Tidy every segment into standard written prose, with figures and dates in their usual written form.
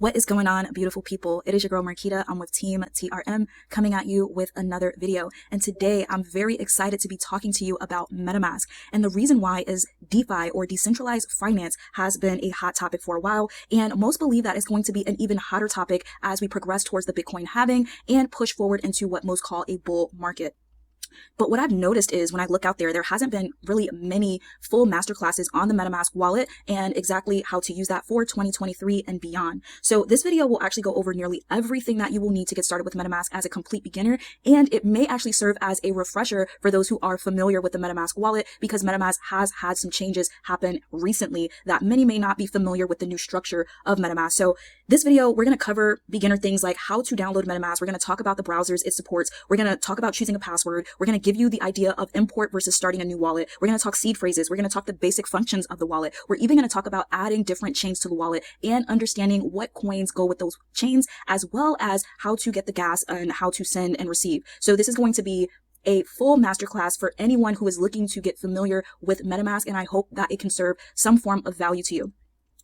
What is going on, beautiful people? It is your girl Marquita. I'm with Team TRM coming at you with another video. And today I'm very excited to be talking to you about MetaMask. And the reason why is DeFi, or decentralized finance, has been a hot topic for a while. And most believe that it's going to be an even hotter topic as we progress towards the Bitcoin halving and push forward into what most call a bull market. But what I've noticed is when I look out there hasn't been really many full masterclasses on the MetaMask wallet and exactly how to use that for 2023 and beyond. So this video will actually go over nearly everything that you will need to get started with MetaMask as a complete beginner. And it may actually serve as a refresher for those who are familiar with the MetaMask wallet, because MetaMask has had some changes happen recently that many may not be familiar with the new structure of MetaMask. So this video, we're going to cover beginner things like how to download MetaMask. We're going to talk about the browsers it supports. We're going to talk about choosing a password. We're going to give you the idea of import versus starting a new wallet. We're going to talk seed phrases. We're going to talk the basic functions of the wallet. We're even going to talk about adding different chains to the wallet and understanding what coins go with those chains, as well as how to get the gas and how to send and receive. So this is going to be a full masterclass for anyone who is looking to get familiar with MetaMask, and I hope that it can serve some form of value to you.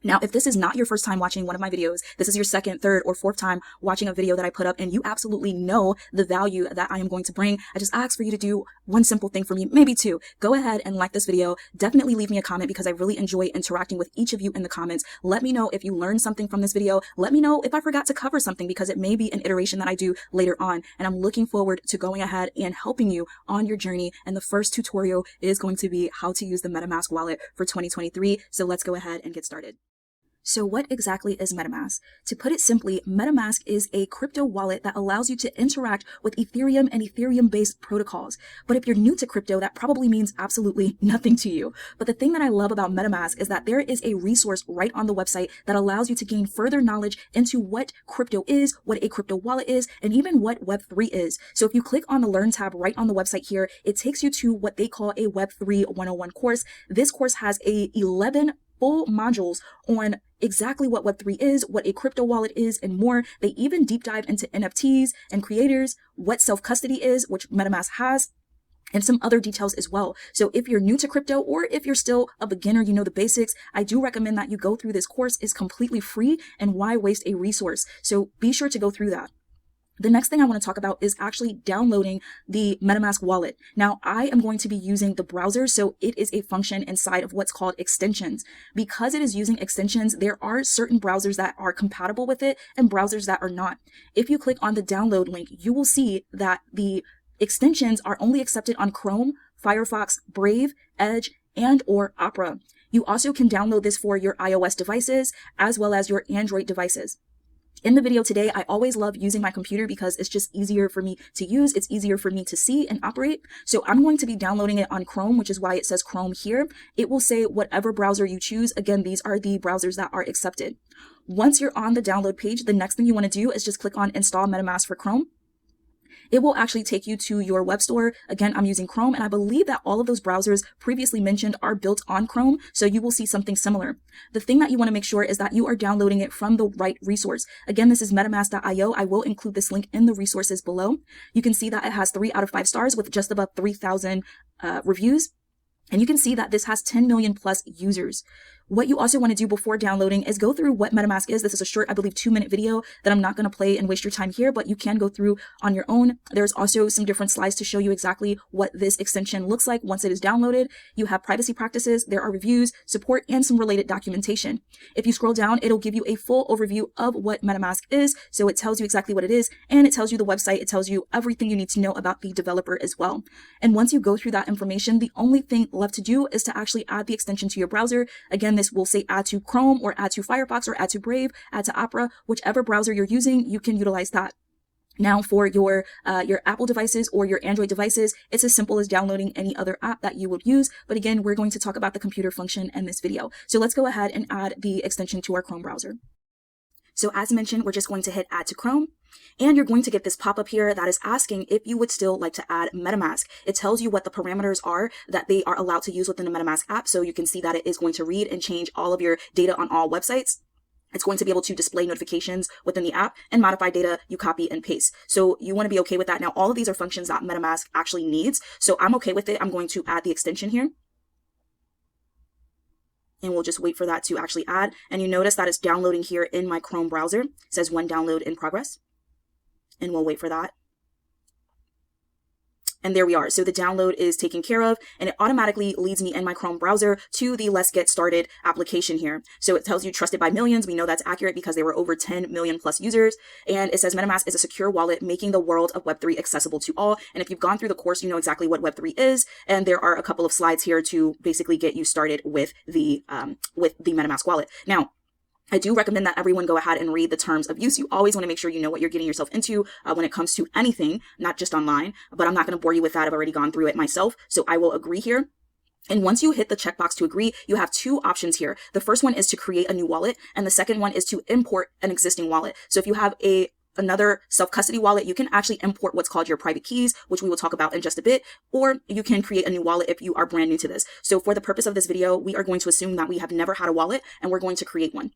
Now, if this is not your first time watching one of my videos, this is your second, third, or fourth time watching a video that I put up, and you absolutely know the value that I am going to bring, I just ask for you to do one simple thing for me, maybe two. Go ahead and like this video. Definitely leave me a comment, because I really enjoy interacting with each of you in the comments. Let me know if you learned something from this video. Let me know if I forgot to cover something, because it may be an iteration that I do later on. And I'm looking forward to going ahead and helping you on your journey. And the first tutorial is going to be how to use the MetaMask wallet for 2023. So let's go ahead and get started. So what exactly is MetaMask? To put it simply, MetaMask is a crypto wallet that allows you to interact with Ethereum and Ethereum-based protocols. But if you're new to crypto, that probably means absolutely nothing to you. But the thing that I love about MetaMask is that there is a resource right on the website that allows you to gain further knowledge into what crypto is, what a crypto wallet is, and even what Web3 is. So if you click on the Learn tab right on the website here, it takes you to what they call a Web3 101 course. This course has 11 full modules on exactly what Web3 is, what a crypto wallet is, and more. They even deep dive into NFTs and creators, what self-custody is, which MetaMask has, and some other details as well. So if you're new to crypto, or if you're still a beginner, you know the basics, I do recommend that you go through this course. It's completely free, and why waste a resource? So be sure to go through that. The next thing I want to talk about is actually downloading the MetaMask wallet. Now, I am going to be using the browser, so it is a function inside of what's called extensions. Because it is using extensions, there are certain browsers that are compatible with it and browsers that are not. If you click on the download link, you will see that the extensions are only accepted on Chrome, Firefox, Brave, Edge, and or Opera. You also can download this for your iOS devices as well as your Android devices. In the video today, I always love using my computer because it's just easier for me to use. It's easier for me to see and operate. So I'm going to be downloading it on Chrome, which is why it says Chrome here. It will say whatever browser you choose. Again, these are the browsers that are accepted. Once you're on the download page, the next thing you want to do is just click on Install MetaMask for Chrome. It will actually take you to your web store. Again, I'm using Chrome, and I believe that all of those browsers previously mentioned are built on Chrome, so you will see something similar. The thing that you want to make sure is that you are downloading it from the right resource. Again, this is metamask.io. I will include this link in the resources below. You can see that it has 3 out of 5 stars with just above 3,000 reviews. And you can see that this has 10 million plus users. What you also want to do before downloading is go through what MetaMask is. This is a short, I believe, 2-minute video that I'm not going to play and waste your time here, but you can go through on your own. There's also some different slides to show you exactly what this extension looks like once it is downloaded. You have privacy practices, there are reviews, support, and some related documentation. If you scroll down, it'll give you a full overview of what MetaMask is. So it tells you exactly what it is, and it tells you the website. It tells you everything you need to know about the developer as well. And once you go through that information, the only thing left to do is to actually add the extension to your browser. Again, this will say add to Chrome or add to Firefox or add to Brave, add to Opera, whichever browser you're using, you can utilize that. Now for your Apple devices or your Android devices, it's as simple as downloading any other app that you would use. But again, we're going to talk about the computer function in this video. So let's go ahead and add the extension to our Chrome browser. So as mentioned, we're just going to hit add to Chrome, and you're going to get this pop-up here that is asking if you would still like to add MetaMask. It tells you what the parameters are that they are allowed to use within the MetaMask app. So you can see that it is going to read and change all of your data on all websites. It's going to be able to display notifications within the app and modify data you copy and paste. So you want to be okay with that. Now, all of these are functions that MetaMask actually needs. So I'm okay with it. I'm going to add the extension here. and we'll just wait for that to actually add. And you notice that it's downloading here in my Chrome browser. It says one download in progress, and we'll wait for that. And there we are. So the download is taken care of, and it automatically leads me in my Chrome browser to the Let's Get Started application here. So it tells you trusted by millions. We know that's accurate because there were over 10 million plus users. And it says MetaMask is a secure wallet making the world of Web3 accessible to all. And if you've gone through the course, you know exactly what Web3 is. And there are a couple of slides here to basically get you started with the MetaMask wallet. Now, I do recommend that everyone go ahead and read the terms of use. You always want to make sure you know what you're getting yourself into when it comes to anything, not just online, but I'm not going to bore you with that. I've already gone through it myself. So I will agree here. And once you hit the checkbox to agree, you have two options here. The first one is to create a new wallet, and the second one is to import an existing wallet. So if you have another self-custody wallet, you can actually import what's called your private keys, which we will talk about in just a bit, or you can create a new wallet if you are brand new to this. So for the purpose of this video, we are going to assume that we have never had a wallet, and we're going to create one.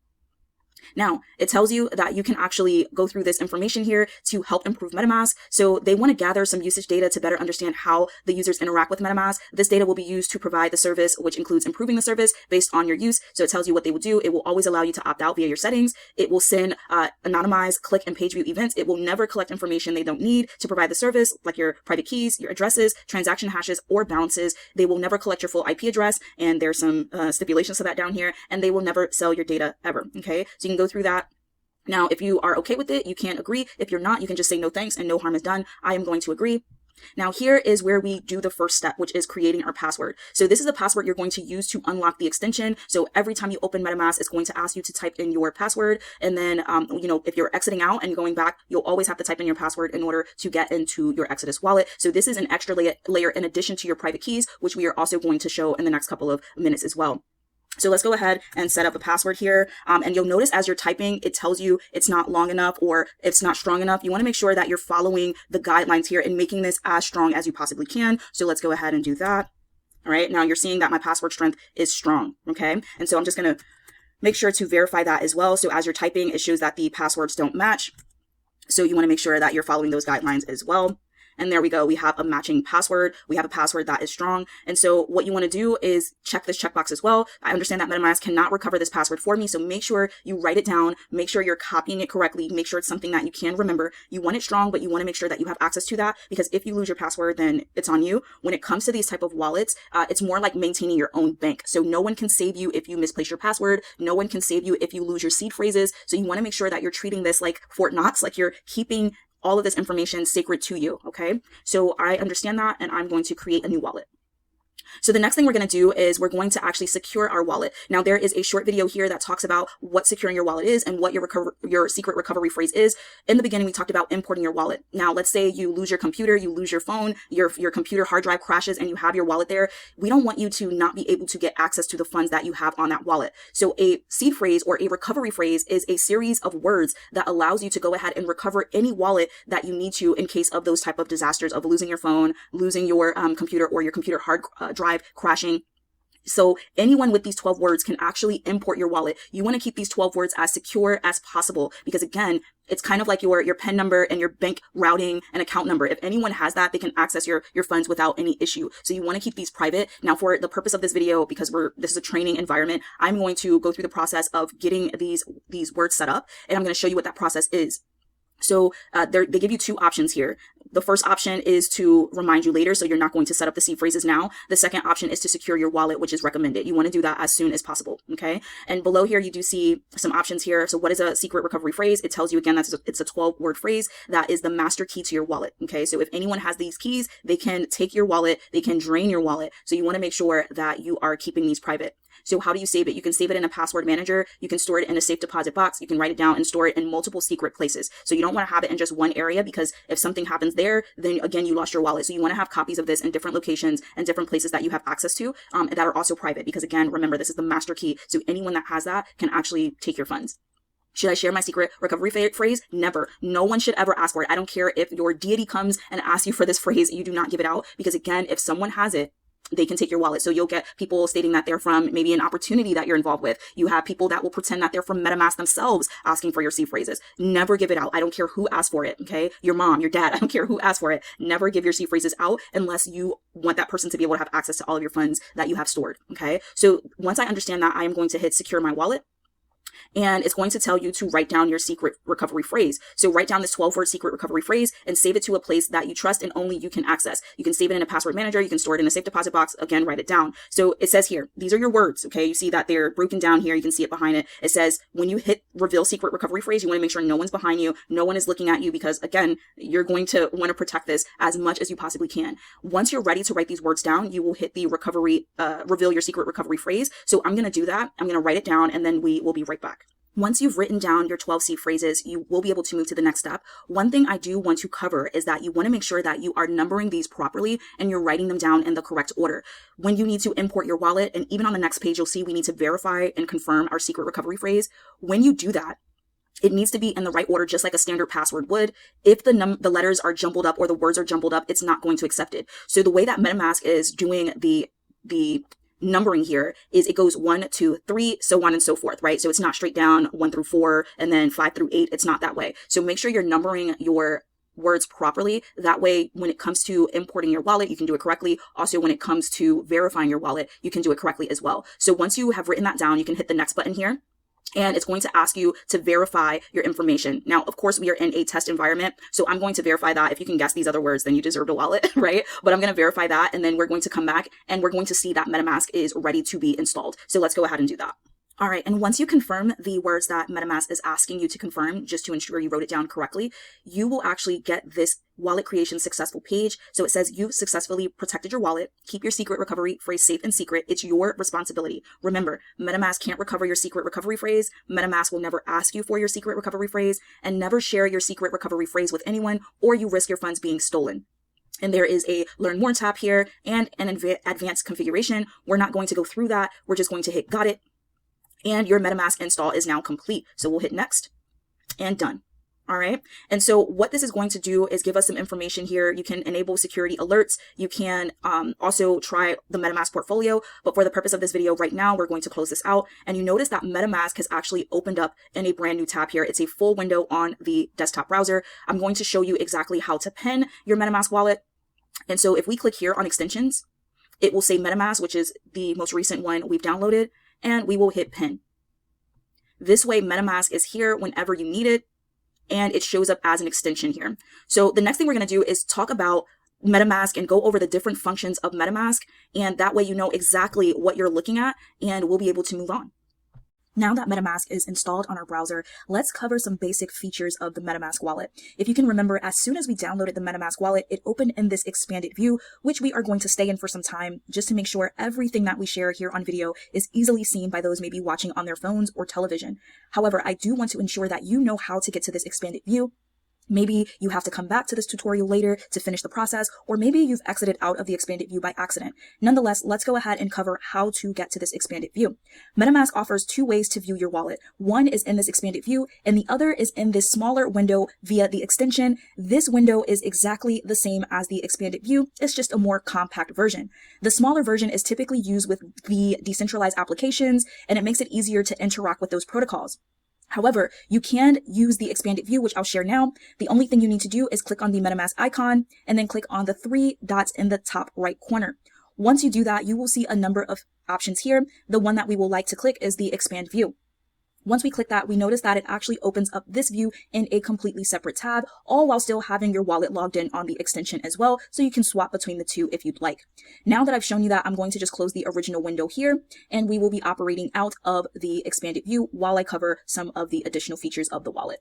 Now, it tells you that you can actually go through this information here to help improve MetaMask. So they want to gather some usage data to better understand how the users interact with MetaMask. This data will be used to provide the service, which includes improving the service based on your use. So it tells you what they will do. It will always allow you to opt out via your settings. It will send anonymized click and page view events. It will never collect information they don't need to provide the service, like your private keys, your addresses, transaction hashes, or balances. They will never collect your full IP address. And there's some stipulations to that down here. And they will never sell your data ever. Okay, so you can go through that. Now, if you are okay with it, you can agree. If you're not, you can just say no thanks and no harm is done. I am going to agree. Now, here is where we do the first step, which is creating our password. So this is the password you're going to use to unlock the extension. So every time you open MetaMask, it's going to ask you to type in your password. And then, if you're exiting out and you're going back, you'll always have to type in your password in order to get into your Exodus wallet. So this is an extra layer in addition to your private keys, which we are also going to show in the next couple of minutes as well. So let's go ahead and set up a password here. And you'll notice as you're typing, it tells you it's not long enough or it's not strong enough. You want to make sure that you're following the guidelines here and making this as strong as you possibly can. So let's go ahead and do that. All right. Now you're seeing that my password strength is strong. Okay. And so I'm just going to make sure to verify that as well. So as you're typing, it shows that the passwords don't match. So you want to make sure that you're following those guidelines as well. And there we go. We have a matching password. We have a password that is strong. And so what you want to do is check this checkbox as well. I understand that MetaMask cannot recover this password for me. So make sure you write it down. Make sure you're copying it correctly. Make sure it's something that you can remember. You want it strong, but you want to make sure that you have access to that, because if you lose your password, then it's on you. When it comes to these type of wallets, it's more like maintaining your own bank. So no one can save you if you misplace your password. No one can save you if you lose your seed phrases. So you want to make sure that you're treating this like Fort Knox, like you're keeping all of this information sacred to you. Okay. So I understand that, and I'm going to create a new wallet. So the next thing we're going to do is we're going to actually secure our wallet. Now there is a short video here that talks about what securing your wallet is and what your secret recovery phrase is. In the beginning, we talked about importing your wallet. Now let's say you lose your computer, you lose your phone, your computer hard drive crashes, and you have your wallet there. We don't want you to not be able to get access to the funds that you have on that wallet. So a seed phrase or a recovery phrase is a series of words that allows you to go ahead and recover any wallet that you need to in case of those type of disasters of losing your phone, losing your computer, or your computer hard drive crashing. So anyone with these 12 words can actually import your wallet. You want to keep these 12 words as secure as possible, because again, it's kind of like your PIN number and your bank routing and account number. If anyone has that, they can access your funds without any issue. So you want to keep these private. Now for the purpose of this video, because this is a training environment, I'm going to go through the process of getting these words set up, and I'm going to show you what that process is. So they give you two options here. The first option is to remind you later, so you're not going to set up the seed phrases now. The second option is to secure your wallet, which is recommended. You want to do that as soon as possible, okay? And below here, you do see some options here. So what is a secret recovery phrase? It tells you again that it's a 12-word phrase that is the master key to your wallet, okay? So if anyone has these keys, they can take your wallet, they can drain your wallet. So you want to make sure that you are keeping these private. So how do you save it? You can save it in a password manager. You can store it in a safe deposit box. You can write it down and store it in multiple secret places. So you don't want to have it in just one area, because if something happens there, then again, you lost your wallet. So you want to have copies of this in different locations and different places that you have access to that are also private, because again, remember, this is the master key. So anyone that has that can actually take your funds. Should I share my secret recovery phrase? Never. No one should ever ask for it. I don't care if your deity comes and asks you for this phrase, you do not give it out, because again, if someone has it, they can take your wallet. So you'll get people stating that they're from maybe an opportunity that you're involved with. You have people that will pretend that they're from MetaMask themselves asking for your seed phrases. Never give it out. I don't care who asked for it, okay? Your mom, your dad, I don't care who asked for it. Never give your seed phrases out unless you want that person to be able to have access to all of your funds that you have stored, okay? So once I understand that, I am going to hit secure my wallet. And it's going to tell you to write down your secret recovery phrase. So write down this 12-word secret recovery phrase and save it to a place that you trust and only you can access. You can save it in a password manager. You can store it in a safe deposit box. Again, write it down. So it says here, these are your words. Okay. You see that they're broken down here. You can see it behind it. It says when you hit reveal secret recovery phrase, you want to make sure no one's behind you. No one is looking at you because again, you're going to want to protect this as much as you possibly can. Once you're ready to write these words down, you will hit the recovery, reveal your secret recovery phrase. So I'm going to do that. I'm going to write it down and then we will be right back. Once you've written down your 12 seed phrases, you will be able to move to the next step. One thing I do want to cover is that you want to make sure that you are numbering these properly and you're writing them down in the correct order. When you need to import your wallet, and even on the next page, you'll see we need to verify and confirm our secret recovery phrase. When you do that, it needs to be in the right order, just like a standard password would. If the letters are jumbled up or the words are jumbled up, it's not going to accept it. So the way that MetaMask is doing the numbering here is it goes 1, 2, 3, so on and so forth, right? So it's not straight down 1 through 4 and then 5 through 8. It's not that way. So make sure you're numbering your words properly. That way, when it comes to importing your wallet, you can do it correctly. Also, when it comes to verifying your wallet, you can do it correctly as well. So once you have written that down, you can hit the next button here. And it's going to ask you to verify your information. Now, of course, we are in a test environment, so I'm going to verify that. If you can guess these other words, then you deserve a wallet, right? But I'm going to verify that, and then we're going to come back, and we're going to see that MetaMask is ready to be installed. So let's go ahead and do that. All right, and once you confirm the words that MetaMask is asking you to confirm, just to ensure you wrote it down correctly, you will actually get this wallet creation successful page. So it says you've successfully protected your wallet. Keep your secret recovery phrase safe and secret. It's your responsibility. Remember, MetaMask can't recover your secret recovery phrase. MetaMask will never ask you for your secret recovery phrase, and never share your secret recovery phrase with anyone, or you risk your funds being stolen. And there is a learn more tab here and an advanced configuration. We're not going to go through that. We're just going to hit got it. And your MetaMask install is now complete. So we'll hit next and done. All right. And so what this is going to do is give us some information here. You can enable security alerts. You can also try the MetaMask portfolio. But for the purpose of this video right now, we're going to close this out. And you notice that MetaMask has actually opened up in a brand new tab here. It's a full window on the desktop browser. I'm going to show you exactly how to pin your MetaMask wallet. And so if we click here on extensions, it will say MetaMask, which is the most recent one we've downloaded. And we will hit pin. This way, MetaMask is here whenever you need it, and it shows up as an extension here. So the next thing we're going to do is talk about MetaMask and go over the different functions of MetaMask, and that way you know exactly what you're looking at, and we'll be able to move on. Now that MetaMask is installed on our browser, let's cover some basic features of the MetaMask wallet. If you can remember, as soon as we downloaded the MetaMask wallet, it opened in this expanded view, which we are going to stay in for some time just to make sure everything that we share here on video is easily seen by those maybe watching on their phones or television. However, I do want to ensure that you know how to get to this expanded view. Maybe you have to come back to this tutorial later to finish the process, or maybe you've exited out of the expanded view by accident. Nonetheless, let's go ahead and cover how to get to this expanded view. MetaMask offers 2 ways to view your wallet. One is in this expanded view, and the other is in this smaller window via the extension. This window is exactly the same as the expanded view. It's just a more compact version. The smaller version is typically used with the decentralized applications, and it makes it easier to interact with those protocols. However, you can use the expanded view, which I'll share now. The only thing you need to do is click on the MetaMask icon and then click on the 3 dots in the top right corner. Once you do that, you will see a number of options here. The one that we will like to click is the expand view. Once we click that, we notice that it actually opens up this view in a completely separate tab, all while still having your wallet logged in on the extension as well, so you can swap between the two if you'd like. Now that I've shown you that, I'm going to just close the original window here, and we will be operating out of the expanded view while I cover some of the additional features of the wallet.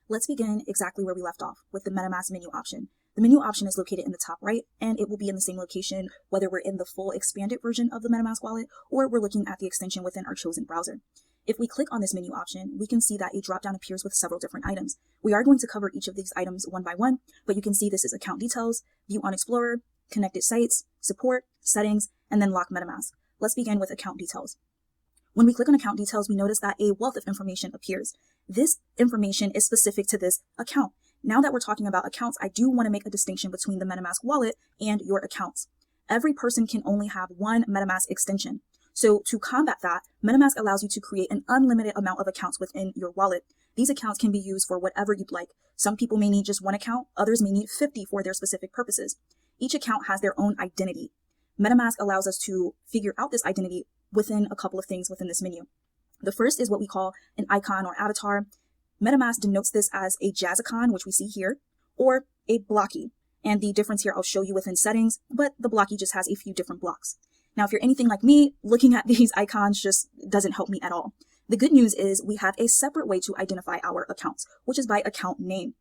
Let's begin exactly where we left off, with the MetaMask menu option. The menu option is located in the top right, and it will be in the same location whether we're in the full expanded version of the MetaMask wallet or we're looking at the extension within our chosen browser. If we click on this menu option, we can see that a dropdown appears with several different items. We are going to cover each of these items one by one, but you can see this is account details, view on Explorer, connected sites, support, settings, and then lock MetaMask. Let's begin with account details. When we click on account details, we notice that a wealth of information appears. This information is specific to this account. Now that we're talking about accounts, I do want to make a distinction between the MetaMask wallet and your accounts. every person can only have one MetaMask extension. So to combat that, MetaMask allows you to create an unlimited amount of accounts within your wallet. These accounts can be used for whatever you'd like. Some people may need just one account, others may need 50 for their specific purposes. Each account has their own identity. MetaMask allows us to figure out this identity within a couple of things within this menu. The first is what we call an icon or avatar. MetaMask denotes this as a jazz icon, which we see here, or a blocky. And the difference here I'll show you within settings, but the blocky just has a few different blocks. Now, if you're anything like me, looking at these icons just doesn't help me at all. The good news is we have a separate way to identify our accounts, which is by account name.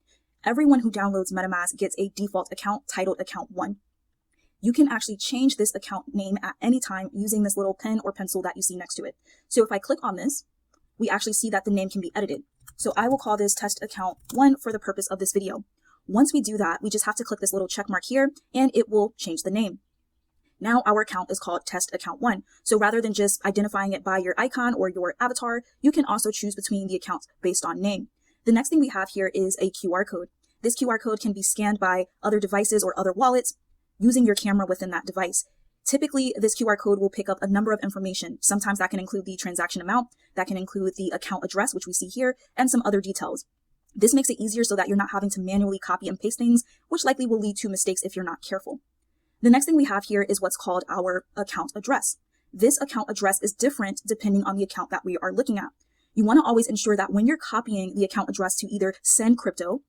Everyone who downloads MetaMask gets a default account titled Account 1. You can actually change this account name at any time using this little pen or pencil that you see next to it. So if I click on this, we actually see that the name can be edited. So I will call this Test Account 1 for the purpose of this video. Once we do that, we just have to click this little check mark here and it will change the name. Now our account is called Test Account 1. So rather than just identifying it by your icon or your avatar, you can also choose between the accounts based on name. The next thing we have here is a QR code. This QR code can be scanned by other devices or other wallets using your camera within that device. Typically, this QR code will pick up a number of information. Sometimes that can include the transaction amount, that can include the account address, which we see here, and some other details. This makes it easier so that you're not having to manually copy and paste things, which likely will lead to mistakes if you're not careful. The next thing we have here is what's called our account address. This account address is different depending on the account that we are looking at. You want to always ensure that when you're copying the account address to either send crypto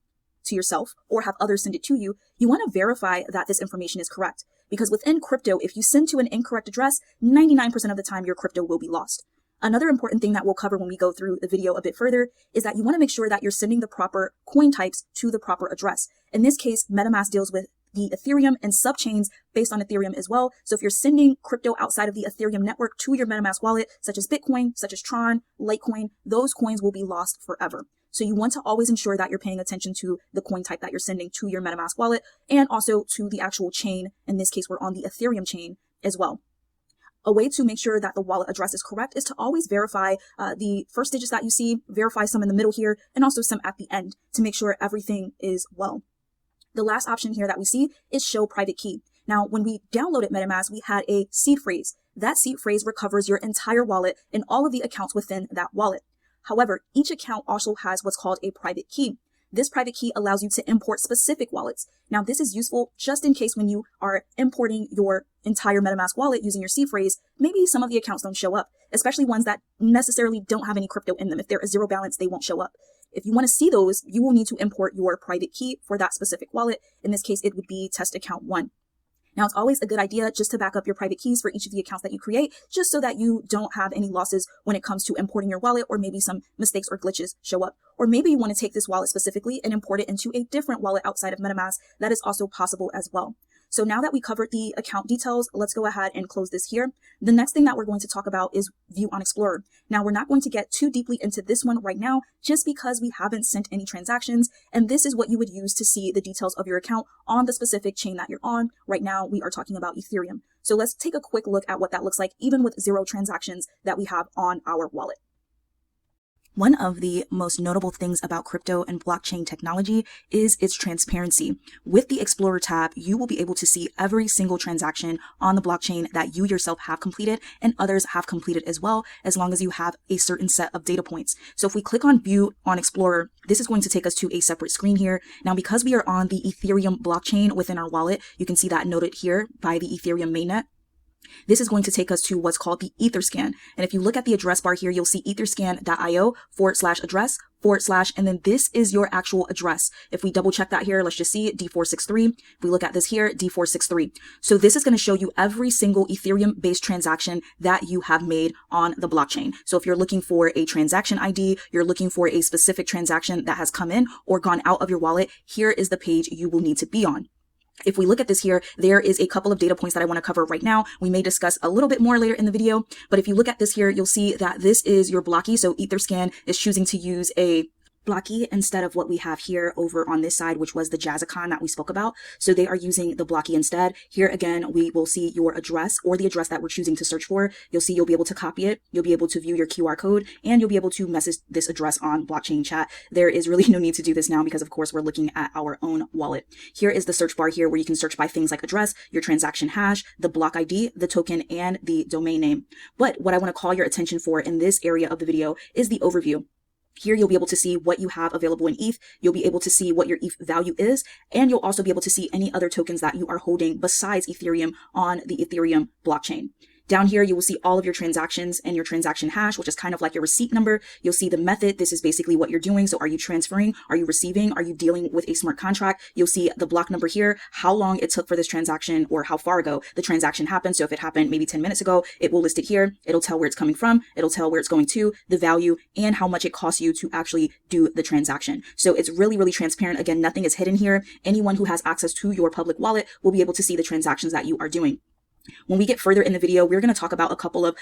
to yourself or have others send it to you, you want to verify that this information is correct. Because within crypto, if you send to an incorrect address, 99% of the time your crypto will be lost. Another important thing that we'll cover when we go through the video a bit further is that you want to make sure that you're sending the proper coin types to the proper address. In this case, MetaMask deals with the Ethereum and subchains based on Ethereum as well. So if you're sending crypto outside of the Ethereum network to your MetaMask wallet, such as Bitcoin, such as Tron, Litecoin, those coins will be lost forever. So you want to always ensure that you're paying attention to the coin type that you're sending to your MetaMask wallet and also to the actual chain. In this case, we're on the Ethereum chain as well. A way to make sure that the wallet address is correct is to always verify the first digits that you see, verify some in the middle here, and also some at the end to make sure everything is well. The last option here that we see is show private key. Now, when we downloaded MetaMask, we had a seed phrase. That seed phrase recovers your entire wallet and all of the accounts within that wallet. However, each account also has what's called a private key. This private key allows you to import specific wallets. Now, this is useful just in case when you are importing your entire MetaMask wallet using your seed phrase, maybe some of the accounts don't show up, especially ones that necessarily don't have any crypto in them. If they're a zero balance, they won't show up. If you want to see those, you will need to import your private key for that specific wallet. In this case, it would be Test Account 1. Now, it's always a good idea just to back up your private keys for each of the accounts that you create, just so that you don't have any losses when it comes to importing your wallet, or maybe some mistakes or glitches show up. Or maybe you want to take this wallet specifically and import it into a different wallet outside of MetaMask. That is also possible as well. So now that we covered the account details, let's go ahead and close this here. The next thing that we're going to talk about is View on Explorer. Now, we're not going to get too deeply into this one right now, just because we haven't sent any transactions. And this is what you would use to see the details of your account on the specific chain that you're on. Right now, we are talking about Ethereum. So let's take a quick look at what that looks like, even with 0 transactions that we have on our wallet. One of the most notable things about crypto and blockchain technology is its transparency. With the Explorer tab, you will be able to see every single transaction on the blockchain that you yourself have completed and others have completed as well, as long as you have a certain set of data points. So if we click on View on Explorer, this is going to take us to a separate screen here. Now, because we are on the Ethereum blockchain within our wallet, you can see that noted here by the Ethereum Mainnet. This is going to take us to what's called the Etherscan. And if you look at the address bar here, you'll see etherscan.io/address/ and then this is your actual address. If we double check that here, let's just see D463. If we look at this here, D463. So this is going to show you every single Ethereum based transaction that you have made on the blockchain. So if you're looking for a transaction ID, you're looking for a specific transaction that has come in or gone out of your wallet, here is the page you will need to be on. If we look at this here, there is a couple of data points that I want to cover right now. We may discuss a little bit more later in the video, but if you look at this here, you'll see that this is your blocky. So Etherscan is choosing to use a blocky instead of what we have here over on this side, which was the Jazz account that we spoke about. So they are using the blocky instead. Here again, we will see your address or the address that we're choosing to search for. You'll see you'll be able to copy it. You'll be able to view your QR code, and you'll be able to message this address on blockchain chat. There is really no need to do this now because of course we're looking at our own wallet. Here is the search bar here where you can search by things like address, your transaction hash, the block ID, the token, and the domain name. But what I want to call your attention for in this area of the video is the overview. Here, you'll be able to see what you have available in ETH. You'll be able to see what your ETH value is, and you'll also be able to see any other tokens that you are holding besides Ethereum on the Ethereum blockchain. Down here, you will see all of your transactions and your transaction hash, which is kind of like your receipt number. You'll see the method. This is basically what you're doing. So are you transferring? Are you receiving? Are you dealing with a smart contract? You'll see the block number here, how long it took for this transaction or how far ago the transaction happened. So if it happened maybe 10 minutes ago, it will list it here. It'll tell where it's coming from. It'll tell where it's going to, the value, and how much it costs you to actually do the transaction. So it's really, really transparent. Again, nothing is hidden here. Anyone who has access to your public wallet will be able to see the transactions that you are doing. When we get further in the video, we're going to talk about a couple of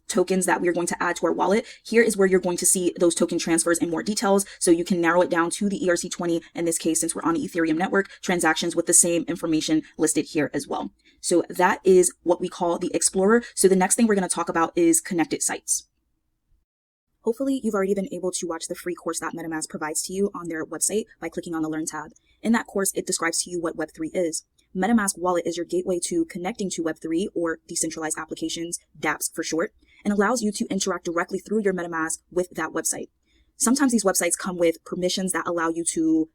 tokens that we're going to add to our wallet. Here is where you're going to see those token transfers in more details. So you can narrow it down to the ERC20. In this case, since we're on the Ethereum network, transactions with the same information listed here as well. So that is what we call the Explorer. So the next thing we're going to talk about is connected sites. Hopefully, you've already been able to watch the free course that MetaMask provides to you on their website by clicking on the Learn tab. In that course, it describes to you what Web3 is. MetaMask wallet is your gateway to connecting to Web3 or decentralized applications, dApps for short, and allows you to interact directly through your MetaMask with that website. Sometimes these websites come with permissions that allow you to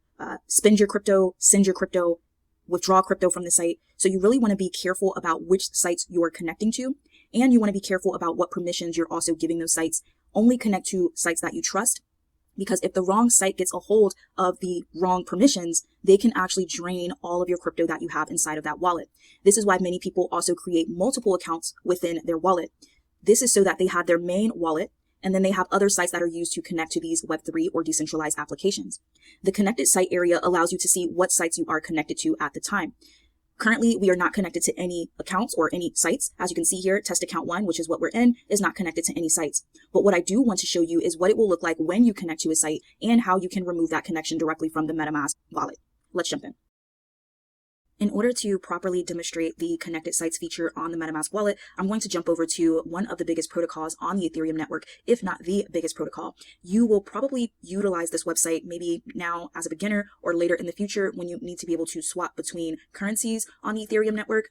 spend your crypto, send your crypto, withdraw crypto from the site. So you really want to be careful about which sites you're connecting to, and you want to be careful about what permissions you're also giving those sites. Only connect to sites that you trust, because if the wrong site gets a hold of the wrong permissions, they can actually drain all of your crypto that you have inside of that wallet. This is why many people also create multiple accounts within their wallet. This is so that they have their main wallet, and then they have other sites that are used to connect to these Web3 or decentralized applications. The connected site area allows you to see what sites you are connected to at the time. Currently, we are not connected to any accounts or any sites. As you can see here, test account 1, which is what we're in, is not connected to any sites. But what I do want to show you is what it will look like when you connect to a site and how you can remove that connection directly from the MetaMask wallet. Let's jump in. In order to properly demonstrate the connected sites feature on the MetaMask wallet, I'm going to jump over to one of the biggest protocols on the Ethereum network, if not the biggest protocol. You will probably utilize this website maybe now as a beginner or later in the future when you need to be able to swap between currencies on the Ethereum network.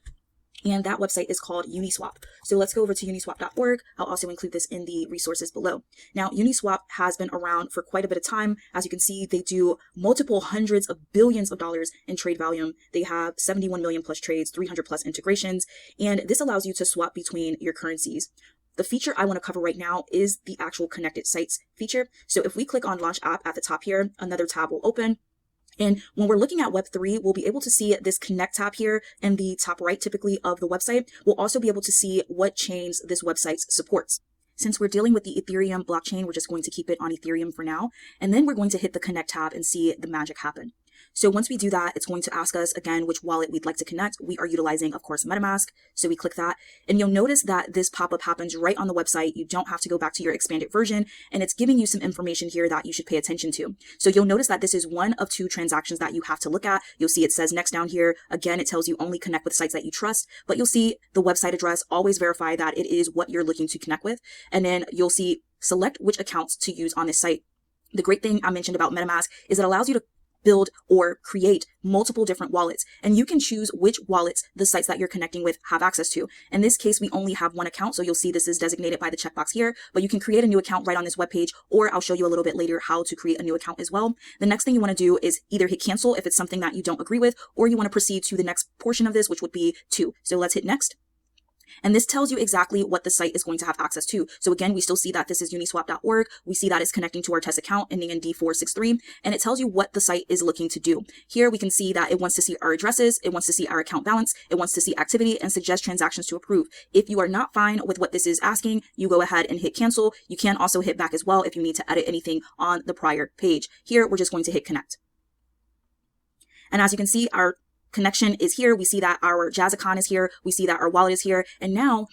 And that website is called Uniswap. So let's go over to uniswap.org. I'll also include this in the resources below. Now, Uniswap has been around for quite a bit of time. As you can see, they do multiple hundreds of billions of dollars in trade volume. They have 71 million plus trades, 300 plus integrations, and this allows you to swap between your currencies. The feature I want to cover right now is the actual connected sites feature. So if we click on Launch App at the top here, another tab will open. And when we're looking at Web3, we'll be able to see this Connect tab here in the top right, typically, of the website. We'll also be able to see what chains this website supports. Since we're dealing with the Ethereum blockchain, we're just going to keep it on Ethereum for now. And then we're going to hit the Connect tab and see the magic happen. So once we do that, it's going to ask us again which wallet we'd like to connect. We are utilizing, of course, MetaMask. So we click that, and you'll notice that this pop-up happens right on the website. You don't have to go back to your expanded version, and it's giving you some information here that you should pay attention to. So you'll notice that this is one of 2 transactions that you have to look at. You'll see it says next down here. Again, it tells you only connect with sites that you trust, but you'll see the website address. Always verify that it is what you're looking to connect with. And then you'll see select which accounts to use on this site. The great thing I mentioned about MetaMask is it allows you to build or create multiple different wallets, and you can choose which wallets the sites that you're connecting with have access to. In this case, we only have one account, so you'll see this is designated by the checkbox here, but you can create a new account right on this webpage, or I'll show you a little bit later how to create a new account as well. The next thing you want to do is either hit cancel if it's something that you don't agree with, or you want to proceed to the next portion of this, which would be 2. So let's hit next. And this tells you exactly what the site is going to have access to. So again, we still see that this is uniswap.org. We see that it's connecting to our test account ending in D463, and it tells you what the site is looking to do. Here we can see that it wants to see our addresses, it wants to see our account balance, it wants to see activity, and suggest transactions to approve. If you are not fine with what this is asking, you go ahead and hit cancel. You can also hit back as well if you need to edit anything on the prior page. Here, we're just going to hit connect. And as you can see, our connection is here. We see that our Jazz account is here. We see that our wallet is here. And now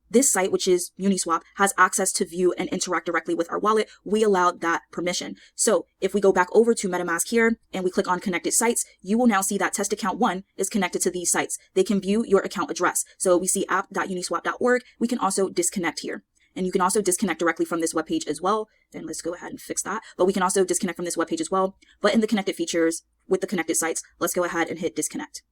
This site, which is Uniswap, has access to view and interact directly with our wallet. We allowed that permission. So if we go back over to MetaMask here and we click on connected sites, you will now see that test account 1 is connected to these sites. They can view your account address. So we see app.uniswap.org. We can also disconnect here. And you can also disconnect directly from this webpage as well. And let's go ahead and fix that. But we can also disconnect from this webpage as well. But in the connected features with the connected sites, let's go ahead and hit disconnect.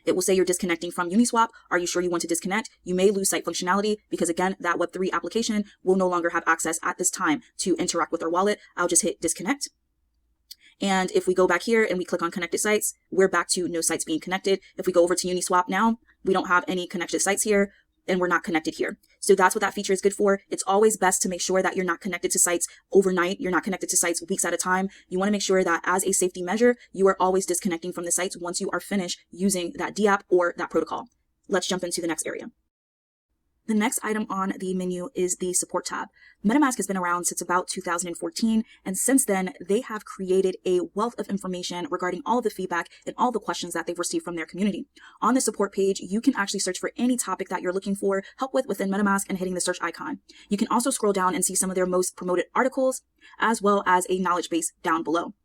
It will say you're disconnecting from Uniswap. Are you sure you want to disconnect? You may lose site functionality because, again, that Web3 application will no longer have access at this time to interact with our wallet. I'll just hit disconnect. And if we go back here and we click on connected sites, we're back to no sites being connected. If we go over to Uniswap now, we don't have any connected sites here and we're not connected here. So that's what that feature is good for. It's always best to make sure that you're not connected to sites overnight. You're not connected to sites weeks at a time. You want to make sure that as a safety measure, you are always disconnecting from the sites once you are finished using that DApp or that protocol. Let's jump into the next area. The next item on the menu is the support tab. MetaMask has been around since about 2014, and since then, they have created a wealth of information regarding all of the feedback and all the questions that they've received from their community. On the support page, you can actually search for any topic that you're looking for help with within MetaMask and hitting the search icon. You can also scroll down and see some of their most promoted articles, as well as a knowledge base down below.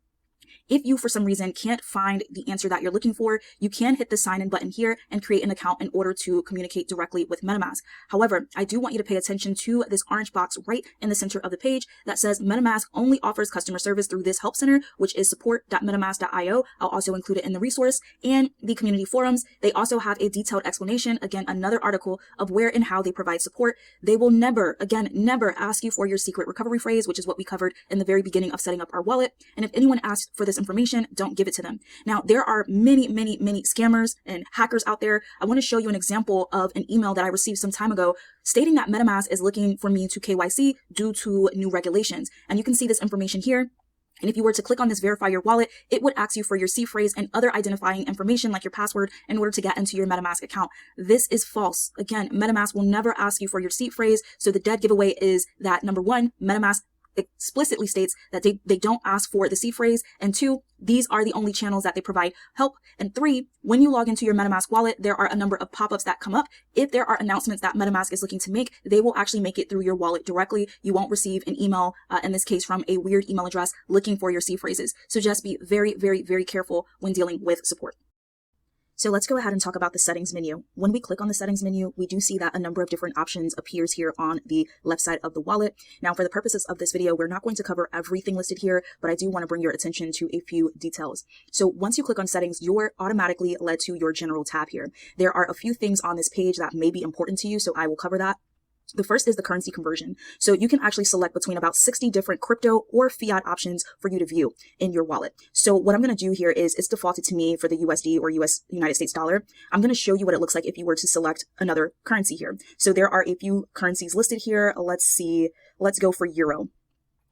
If you, for some reason, can't find the answer that you're looking for, you can hit the sign in button here and create an account in order to communicate directly with MetaMask. However, I do want you to pay attention to this orange box right in the center of the page that says MetaMask only offers customer service through this help center, which is support.metamask.io. I'll also include it in the resource and the community forums. They also have a detailed explanation, again, another article of where and how they provide support. They will never, again, never ask you for your secret recovery phrase, which is what we covered in the very beginning of setting up our wallet. And if anyone asks for this information, don't give it to them. Now, there are many scammers and hackers out there. I want to show you an example of an email that I received some time ago stating that MetaMask is looking for me to KYC due to new regulations. And you can see this information here. And if you were to click on this verify your wallet, it would ask you for your seed phrase and other identifying information like your password in order to get into your MetaMask account. This is false. Again, MetaMask will never ask you for your seed phrase. So the dead giveaway is that, number one, MetaMask explicitly states that they don't ask for the seed phrase, and 2, these are the only channels that they provide help, and 3, when you log into your MetaMask wallet, there are a number of pop-ups that come up. If there are announcements that MetaMask is looking to make, they will actually make it through your wallet directly. You won't receive an email, in this case from a weird email address looking for your seed phrases. So just be very careful when dealing with support. So let's go ahead and talk about the settings menu. When we click on the settings menu, we do see that a number of different options appears here on the left side of the wallet. Now, for the purposes of this video, we're not going to cover everything listed here, but I do want to bring your attention to a few details. So once you click on settings, you're automatically led to your general tab here. There are a few things on this page that may be important to you, so I will cover that. The first is the currency conversion. So you can actually select between about 60 different crypto or fiat options for you to view in your wallet. So what I'm going to do here is it's defaulted to me for the USD or United States dollar. I'm going to show you what it looks like if you were to select another currency here. So there are a few currencies listed here. Let's see. Let's go for euro.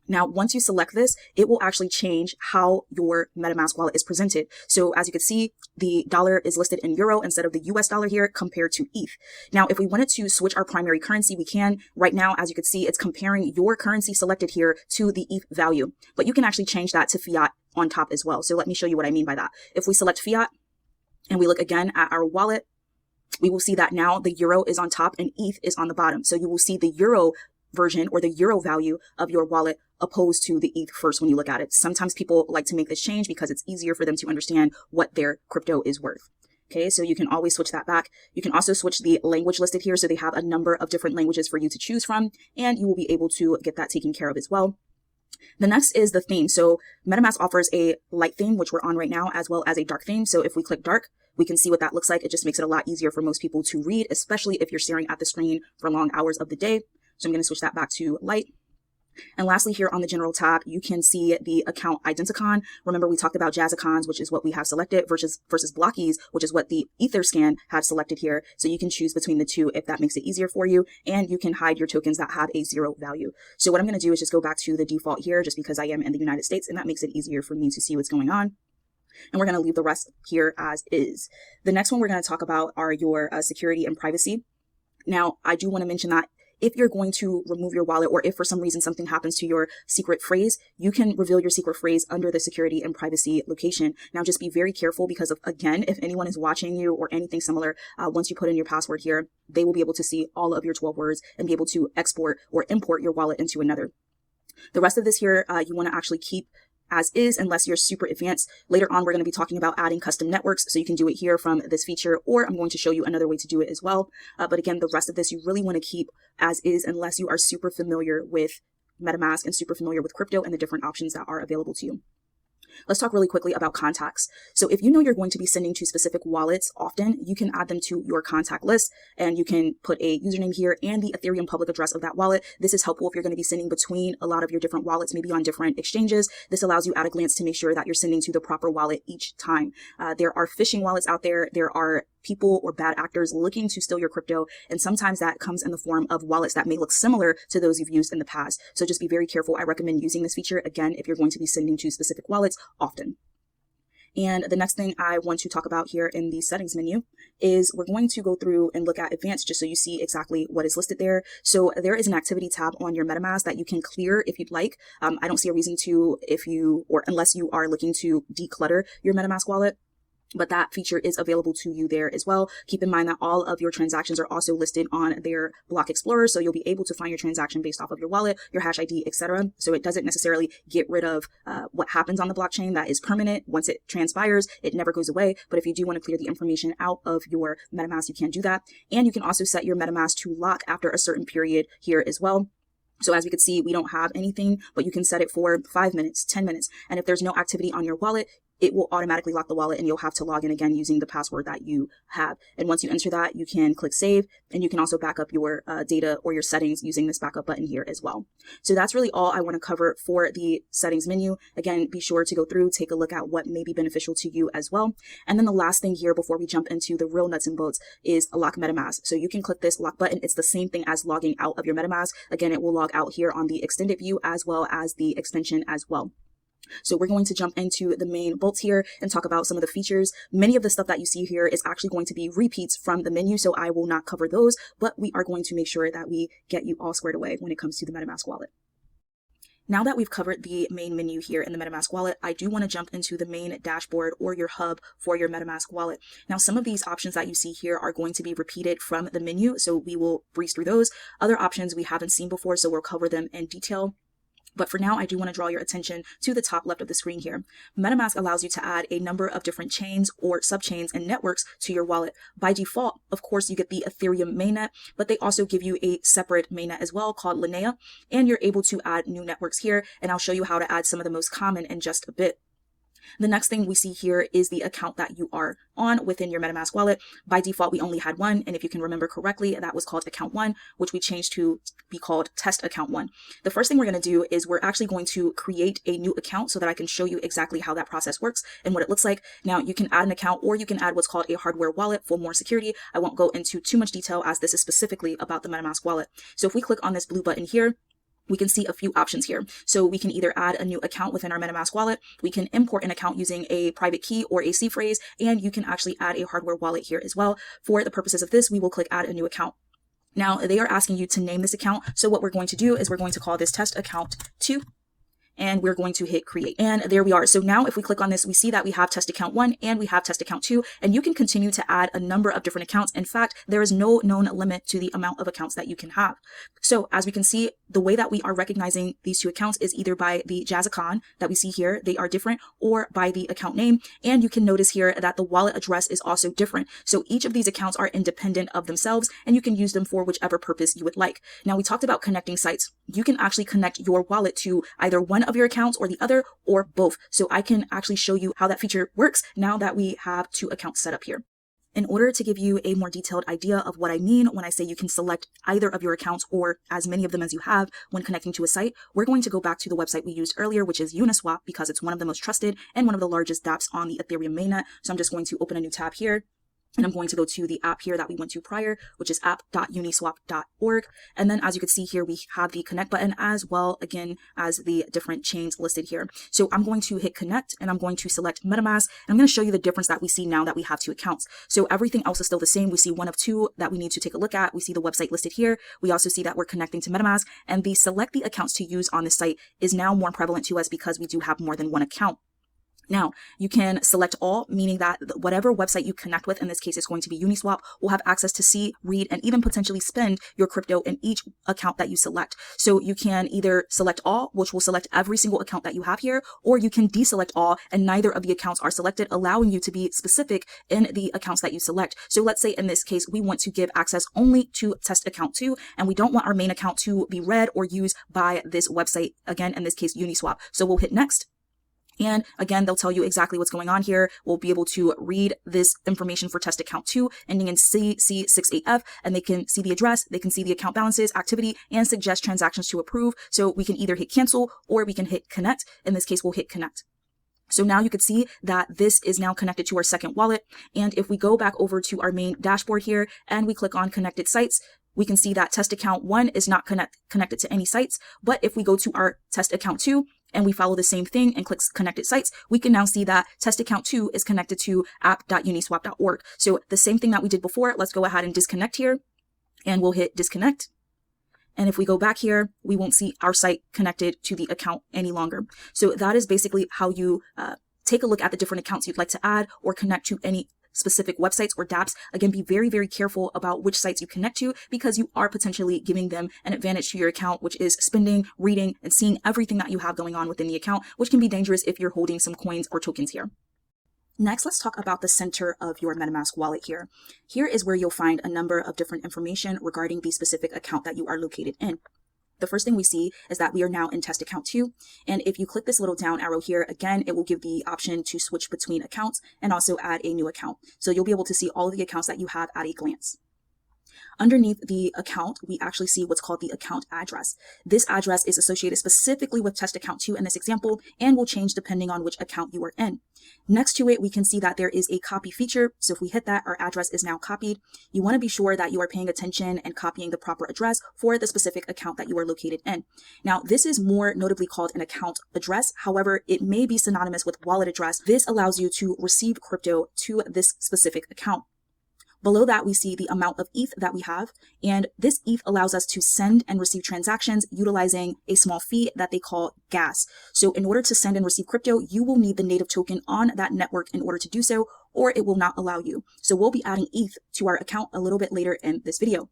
Now, once you select this, it will actually change how your MetaMask wallet is presented. So as you can see, the dollar is listed in euro instead of the US dollar here compared to ETH. Now, if we wanted to switch our primary currency, we can. Right now, as you can see, it's comparing your currency selected here to the ETH value. But you can actually change that to fiat on top as well. So let me show you what I mean by that. If we select fiat and we look again at our wallet, we will see that now the euro is on top and ETH is on the bottom. So you will see the euro version or the euro value of your wallet opposed to the ETH first when you look at it. Sometimes people like to make this change because it's easier for them to understand what their crypto is worth. Okay, so you can always switch that back. You can also switch the language listed here. So they have a number of different languages for you to choose from, and you will be able to get that taken care of as well. The next is the theme. So MetaMask offers a light theme, which we're on right now, as well as a dark theme. So if we click dark, we can see what that looks like. It just makes it a lot easier for most people to read, especially if you're staring at the screen for long hours of the day. So I'm going to switch that back to light. And lastly, here on the general tab, you can see the account identicon. Remember, we talked about Jazzicons, which is what we have selected, versus blockies, which is what the Etherscan had selected here. So you can choose between the two if that makes it easier for you. And you can hide your tokens that have a 0 value. So what I'm going to do is just go back to the default here, just because I am in the United States, and that makes it easier for me to see what's going on. And we're going to leave the rest here as is. The next one we're going to talk about are your security and privacy. Now, I do want to mention that if you're going to remove your wallet, or if for some reason something happens to your secret phrase, you can reveal your secret phrase under the security and privacy location. Now just be very careful because of, again, if anyone is watching you or anything similar, once you put in your password here, they will be able to see all of your 12 words and be able to export or import your wallet into another. The rest of this here, you want to actually keep as is unless you're super advanced. Later on, we're going to be talking about adding custom networks, so you can do it here from this feature, or I'm going to show you another way to do it as well. But again, the rest of this you really want to keep as is unless you are super familiar with MetaMask and super familiar with crypto and the different options that are available to you. Let's talk really quickly about contacts. So if you know you're going to be sending to specific wallets often, you can add them to your contact list, and you can put a username here and the Ethereum public address of that wallet. This is helpful if you're going to be sending between a lot of your different wallets, maybe on different exchanges. This allows you at a glance to make sure that you're sending to the proper wallet each time. There are phishing wallets out there. There are people or bad actors looking to steal your crypto, and sometimes that comes in the form of wallets that may look similar to those you've used in the past. So just be very careful. I recommend using this feature, again, if you're going to be sending to specific wallets often. And the next thing I want to talk about here in the settings menu is we're going to go through and look at advanced just so you see exactly what is listed there. So there is an activity tab on your MetaMask that you can clear if you'd like. I don't see a reason to unless you are looking to declutter your MetaMask wallet. But that feature is available to you there as well. Keep in mind that all of your transactions are also listed on their block explorer, so you'll be able to find your transaction based off of your wallet, your hash ID, etc. So it doesn't necessarily get rid of what happens on the blockchain. That is permanent. Once it transpires, it never goes away. But if you do want to clear the information out of your MetaMask, you can do that. And you can also set your MetaMask to lock after a certain period here as well. So as we can see, we don't have anything, but you can set it for 5 minutes, 10 minutes. And if there's no activity on your wallet, it will automatically lock the wallet, and you'll have to log in again using the password that you have. And once you enter that, you can click save, and you can also back up your data or your settings using this backup button here as well. So that's really all I want to cover for the settings menu. Again, be sure to go through, take a look at what may be beneficial to you as well. And then the last thing here before we jump into the real nuts and bolts is lock MetaMask. So you can click this lock button. It's the same thing as logging out of your MetaMask. Again, it will log out here on the extended view as well as the extension as well. So we're going to jump into the main bolts here and talk about some of the features. Many of the stuff that you see here is actually going to be repeats from the menu, so I will not cover those, but we are going to make sure that we get you all squared away when it comes to the MetaMask wallet. Now that we've covered the main menu here in the MetaMask wallet, I do want to jump into the main dashboard or your hub for your MetaMask wallet. Now, some of these options that you see here are going to be repeated from the menu, so we will breeze through those. Other options we haven't seen before, so we'll cover them in detail. But for now, I do want to draw your attention to the top left of the screen here. MetaMask allows you to add a number of different chains or subchains and networks to your wallet. By default, of course, you get the Ethereum Mainnet, but they also give you a separate mainnet as well called Linnea, and you're able to add new networks here, and I'll show you how to add some of the most common in just a bit. The next thing we see here is the account that you are on within your MetaMask wallet. By default, we only had one, and if you can remember correctly, that was called account 1, which we changed to be called test account 1. The first thing we're going to do is we're actually going to create a new account so that I can show you exactly how that process works and what it looks like. Now, you can add an account, or you can add what's called a hardware wallet for more security. I won't go into too much detail as this is specifically about the MetaMask wallet. So if we click on this blue button here, we can see a few options here. So we can either add a new account within our MetaMask wallet, we can import an account using a private key or a C phrase, and you can actually add a hardware wallet here as well. For the purposes of this, we will click add a new account. Now they are asking you to name this account. So what we're going to do is we're going to call this test account 2. And we're going to hit create. And there we are. So now if we click on this, we see that we have test account 1 and we have test account 2, and you can continue to add a number of different accounts. In fact, there is no known limit to the amount of accounts that you can have. So as we can see, the way that we are recognizing these two accounts is either by the Jazz icon that we see here, they are different, or by the account name. And you can notice here that the wallet address is also different. So each of these accounts are independent of themselves, and you can use them for whichever purpose you would like. Now we talked about connecting sites. You can actually connect your wallet to either one of your accounts or the other, or both. So I can actually show you how that feature works now that we have 2 accounts set up here. In order to give you a more detailed idea of what I mean when I say you can select either of your accounts or as many of them as you have when connecting to a site, we're going to go back to the website we used earlier, which is Uniswap, because it's one of the most trusted and one of the largest dApps on the Ethereum mainnet. So I'm just going to open a new tab here. And I'm going to go to the app here that we went to prior, which is app.uniswap.org. And then as you can see here, we have the connect button as well, again, as the different chains listed here. So I'm going to hit connect and I'm going to select MetaMask. And I'm going to show you the difference that we see now that we have 2 accounts. So everything else is still the same. We see one of 2 that we need to take a look at. We see the website listed here. We also see that we're connecting to MetaMask, and the select the accounts to use on the site is now more prevalent to us because we do have more than 1 account. Now, you can select all, meaning that whatever website you connect with, in this case, it's going to be Uniswap, will have access to see, read, and even potentially spend your crypto in each account that you select. So you can either select all, which will select every single account that you have here, or you can deselect all and neither of the accounts are selected, allowing you to be specific in the accounts that you select. So let's say in this case, we want to give access only to test account 2, and we don't want our main account to be read or used by this website, again, in this case, Uniswap. So we'll hit next. And again, they'll tell you exactly what's going on here. We'll be able to read this information for test account 2 ending in CC68F, and they can see the address, they can see the account balances, activity, and suggest transactions to approve. So we can either hit cancel or we can hit connect. In this case, we'll hit connect. So now you can see that this is now connected to our second wallet. And if we go back over to our main dashboard here and we click on connected sites, we can see that test account 1 is not connected to any sites. But if we go to our test account 2 and we follow the same thing and click connected sites, we can now see that test account 2 is connected to app.uniswap.org. So the same thing that we did before, let's go ahead and disconnect here, and we'll hit disconnect. And if we go back here, we won't see our site connected to the account any longer. So that is basically how you take a look at the different accounts you'd like to add or connect to any specific websites or dApps. Again, be very, very careful about which sites you connect to, because you are potentially giving them an advantage to your account, which is spending, reading, and seeing everything that you have going on within the account, which can be dangerous if you're holding some coins or tokens here. Next, let's talk about the center of your MetaMask wallet here. Here is where you'll find a number of different information regarding the specific account that you are located in. The first thing we see is that we are now in test account 2. And if you click this little down arrow here, again, it will give the option to switch between accounts and also add a new account. So you'll be able to see all of the accounts that you have at a glance. Underneath the account, we actually see what's called the account address. This address is associated specifically with test account 2 in this example and will change depending on which account you are in. Next to it, we can see that there is a copy feature. So if we hit that, our address is now copied. You want to be sure that you are paying attention and copying the proper address for the specific account that you are located in. Now, this is more notably called an account address. However, it may be synonymous with wallet address. This allows you to receive crypto to this specific account. Below that, we see the amount of ETH that we have, and this ETH allows us to send and receive transactions utilizing a small fee that they call gas. So in order to send and receive crypto, you will need the native token on that network in order to do so, or it will not allow you. So we'll be adding ETH to our account a little bit later in this video.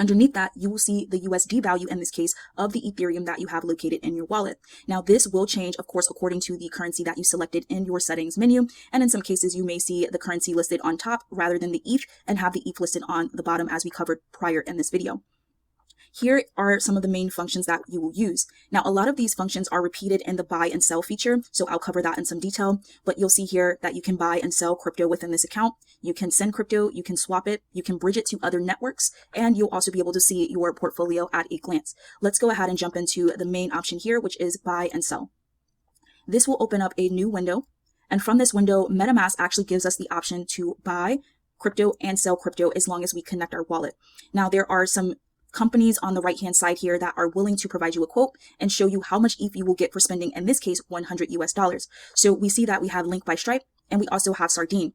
Underneath that, you will see the USD value in this case of the Ethereum that you have located in your wallet. Now, this will change, of course, according to the currency that you selected in your settings menu. And in some cases, you may see the currency listed on top rather than the ETH and have the ETH listed on the bottom as we covered prior in this video. Here are some of the main functions that you will use. Now, a lot of these functions are repeated in the buy and sell feature, so I'll cover that in some detail, but you'll see here that you can buy and sell crypto within this account. You can send crypto, you can swap it, you can bridge it to other networks, and you'll also be able to see your portfolio at a glance. Let's go ahead and jump into the main option here, which is buy and sell. This will open up a new window, and from this window, MetaMask actually gives us the option to buy crypto and sell crypto as long as we connect our wallet. Now, there are some companies on the right hand side here that are willing to provide you a quote and show you how much ETH you will get for spending, in this case, $100 US. So we see that we have Link by Stripe and we also have Sardine.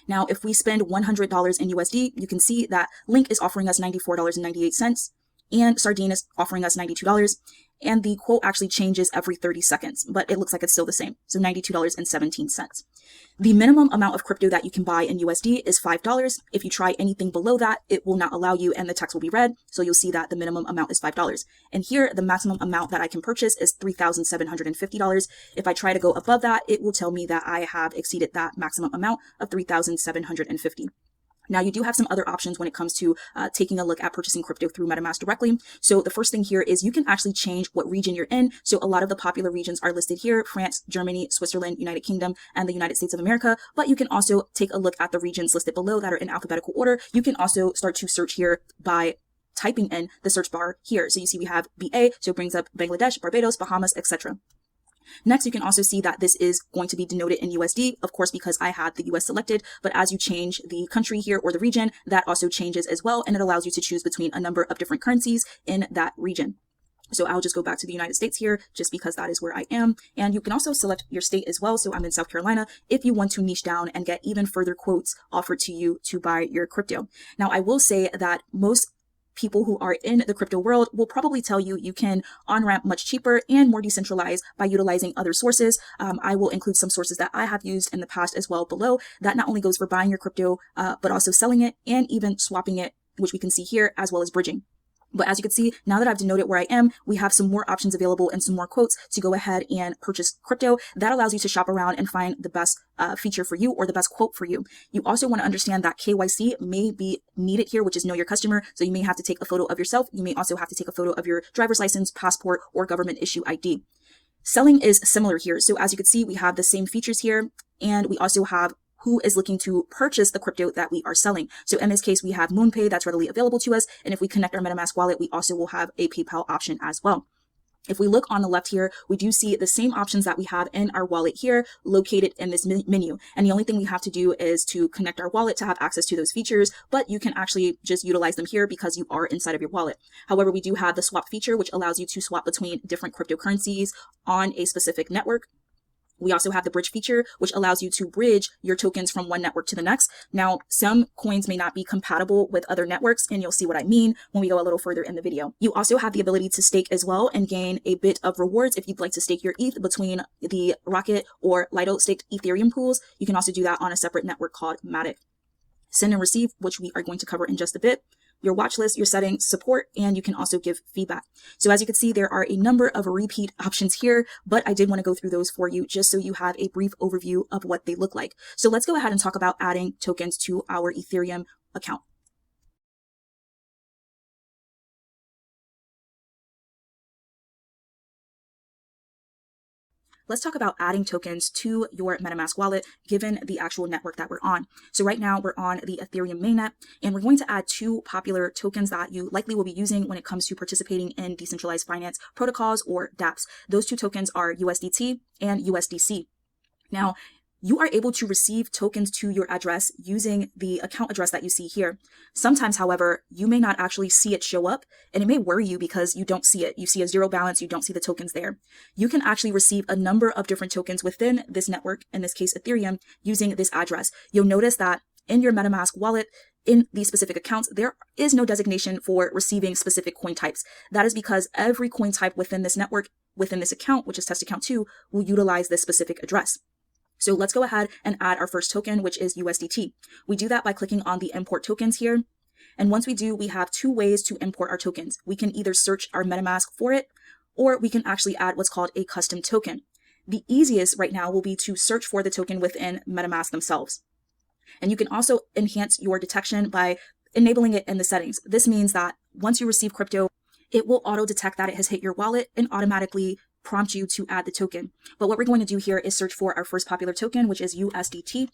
Now, if we spend $100 in USD, you can see that Link is offering us $94.98 and Sardine is offering us $92. And the quote actually changes every 30 seconds, but it looks like it's still the same. So $92.17. The minimum amount of crypto that you can buy in USD is $5. If you try anything below that, it will not allow you and the text will be red. So you'll see that the minimum amount is $5. And here, the maximum amount that I can purchase is $3,750. If I try to go above that, it will tell me that I have exceeded that maximum amount of $3,750. Now, you do have some other options when it comes to taking a look at purchasing crypto through MetaMask directly. So the first thing here is you can actually change what region you're in. So a lot of the popular regions are listed here: France, Germany, Switzerland, United Kingdom, and the United States of America. But you can also take a look at the regions listed below that are in alphabetical order. You can also start to search here by typing in the search bar here. So you see we have BA, so it brings up Bangladesh, Barbados, Bahamas, etc. Next, you can also see that this is going to be denoted in USD, of course, because I had the US selected, but as you change the country here or the region, that also changes as well, and it allows you to choose between a number of different currencies in that region. So I'll just go back to the United States here just because that is where I am. And you can also select your state as well. So I'm in South Carolina if you want to niche down and get even further quotes offered to you to buy your crypto. Now, I will say that most people who are in the crypto world will probably tell you you can on-ramp much cheaper and more decentralized by utilizing other sources. I will include some sources that I have used in the past as well below. That not only goes for buying your crypto, but also selling it and even swapping it, which we can see here, as well as bridging. But as you can see, now that I've denoted where I am, we have some more options available and some more quotes to go ahead and purchase crypto. That allows you to shop around and find the best feature for you or the best quote for you. You also want to understand that KYC may be needed here, which is know your customer. So you may have to take a photo of yourself. You may also have to take a photo of your driver's license, passport, or government issue ID. Selling is similar here. So as you can see, we have the same features here, and we also have who is looking to purchase the crypto that we are selling. So in this case, we have MoonPay that's readily available to us. And if we connect our MetaMask wallet, we also will have a PayPal option as well. If we look on the left here, we do see the same options that we have in our wallet here located in this menu. And the only thing we have to do is to connect our wallet to have access to those features, but you can actually just utilize them here because you are inside of your wallet. However, we do have the swap feature, which allows you to swap between different cryptocurrencies on a specific network. We also have the bridge feature, which allows you to bridge your tokens from one network to the next. Now, some coins may not be compatible with other networks, and you'll see what I mean when we go a little further in the video. You also have the ability to stake as well and gain a bit of rewards if you'd like to stake your ETH between the Rocket or Lido staked Ethereum pools. You can also do that on a separate network called Mainet. Send and receive, which we are going to cover in just a bit. Your watch list, your settings, support, and you can also give feedback. So as you can see, there are a number of repeat options here, but I did want to go through those for you just so you have a brief overview of what they look like. So let's go ahead and talk about adding tokens to our Ethereum account. Let's talk about adding tokens to your MetaMask wallet, given the actual network that we're on. So right now we're on the Ethereum Mainnet, and we're going to add two popular tokens that you likely will be using when it comes to participating in decentralized finance protocols or dApps. Those two tokens are USDT and USDC. Now, you are able to receive tokens to your address using the account address that you see here. Sometimes, however, you may not actually see it show up, and it may worry you because you don't see it. You see a zero balance, you don't see the tokens there. You can actually receive a number of different tokens within this network, in this case Ethereum, using this address. You'll notice that in your MetaMask wallet, in these specific accounts, there is no designation for receiving specific coin types. That is because every coin type within this network, within this account, which is test account 2, will utilize this specific address. So let's go ahead and add our first token, which is USDT. We do that by clicking on the import tokens here. And once we do, we have two ways to import our tokens. We can either search our MetaMask for it, or we can actually add what's called a custom token. The easiest right now will be to search for the token within MetaMask themselves. And you can also enhance your detection by enabling it in the settings. This means that once you receive crypto, it will auto detect that it has hit your wallet and automatically prompt you to add the token. But what we're going to do here is search for our first popular token, which is USDT.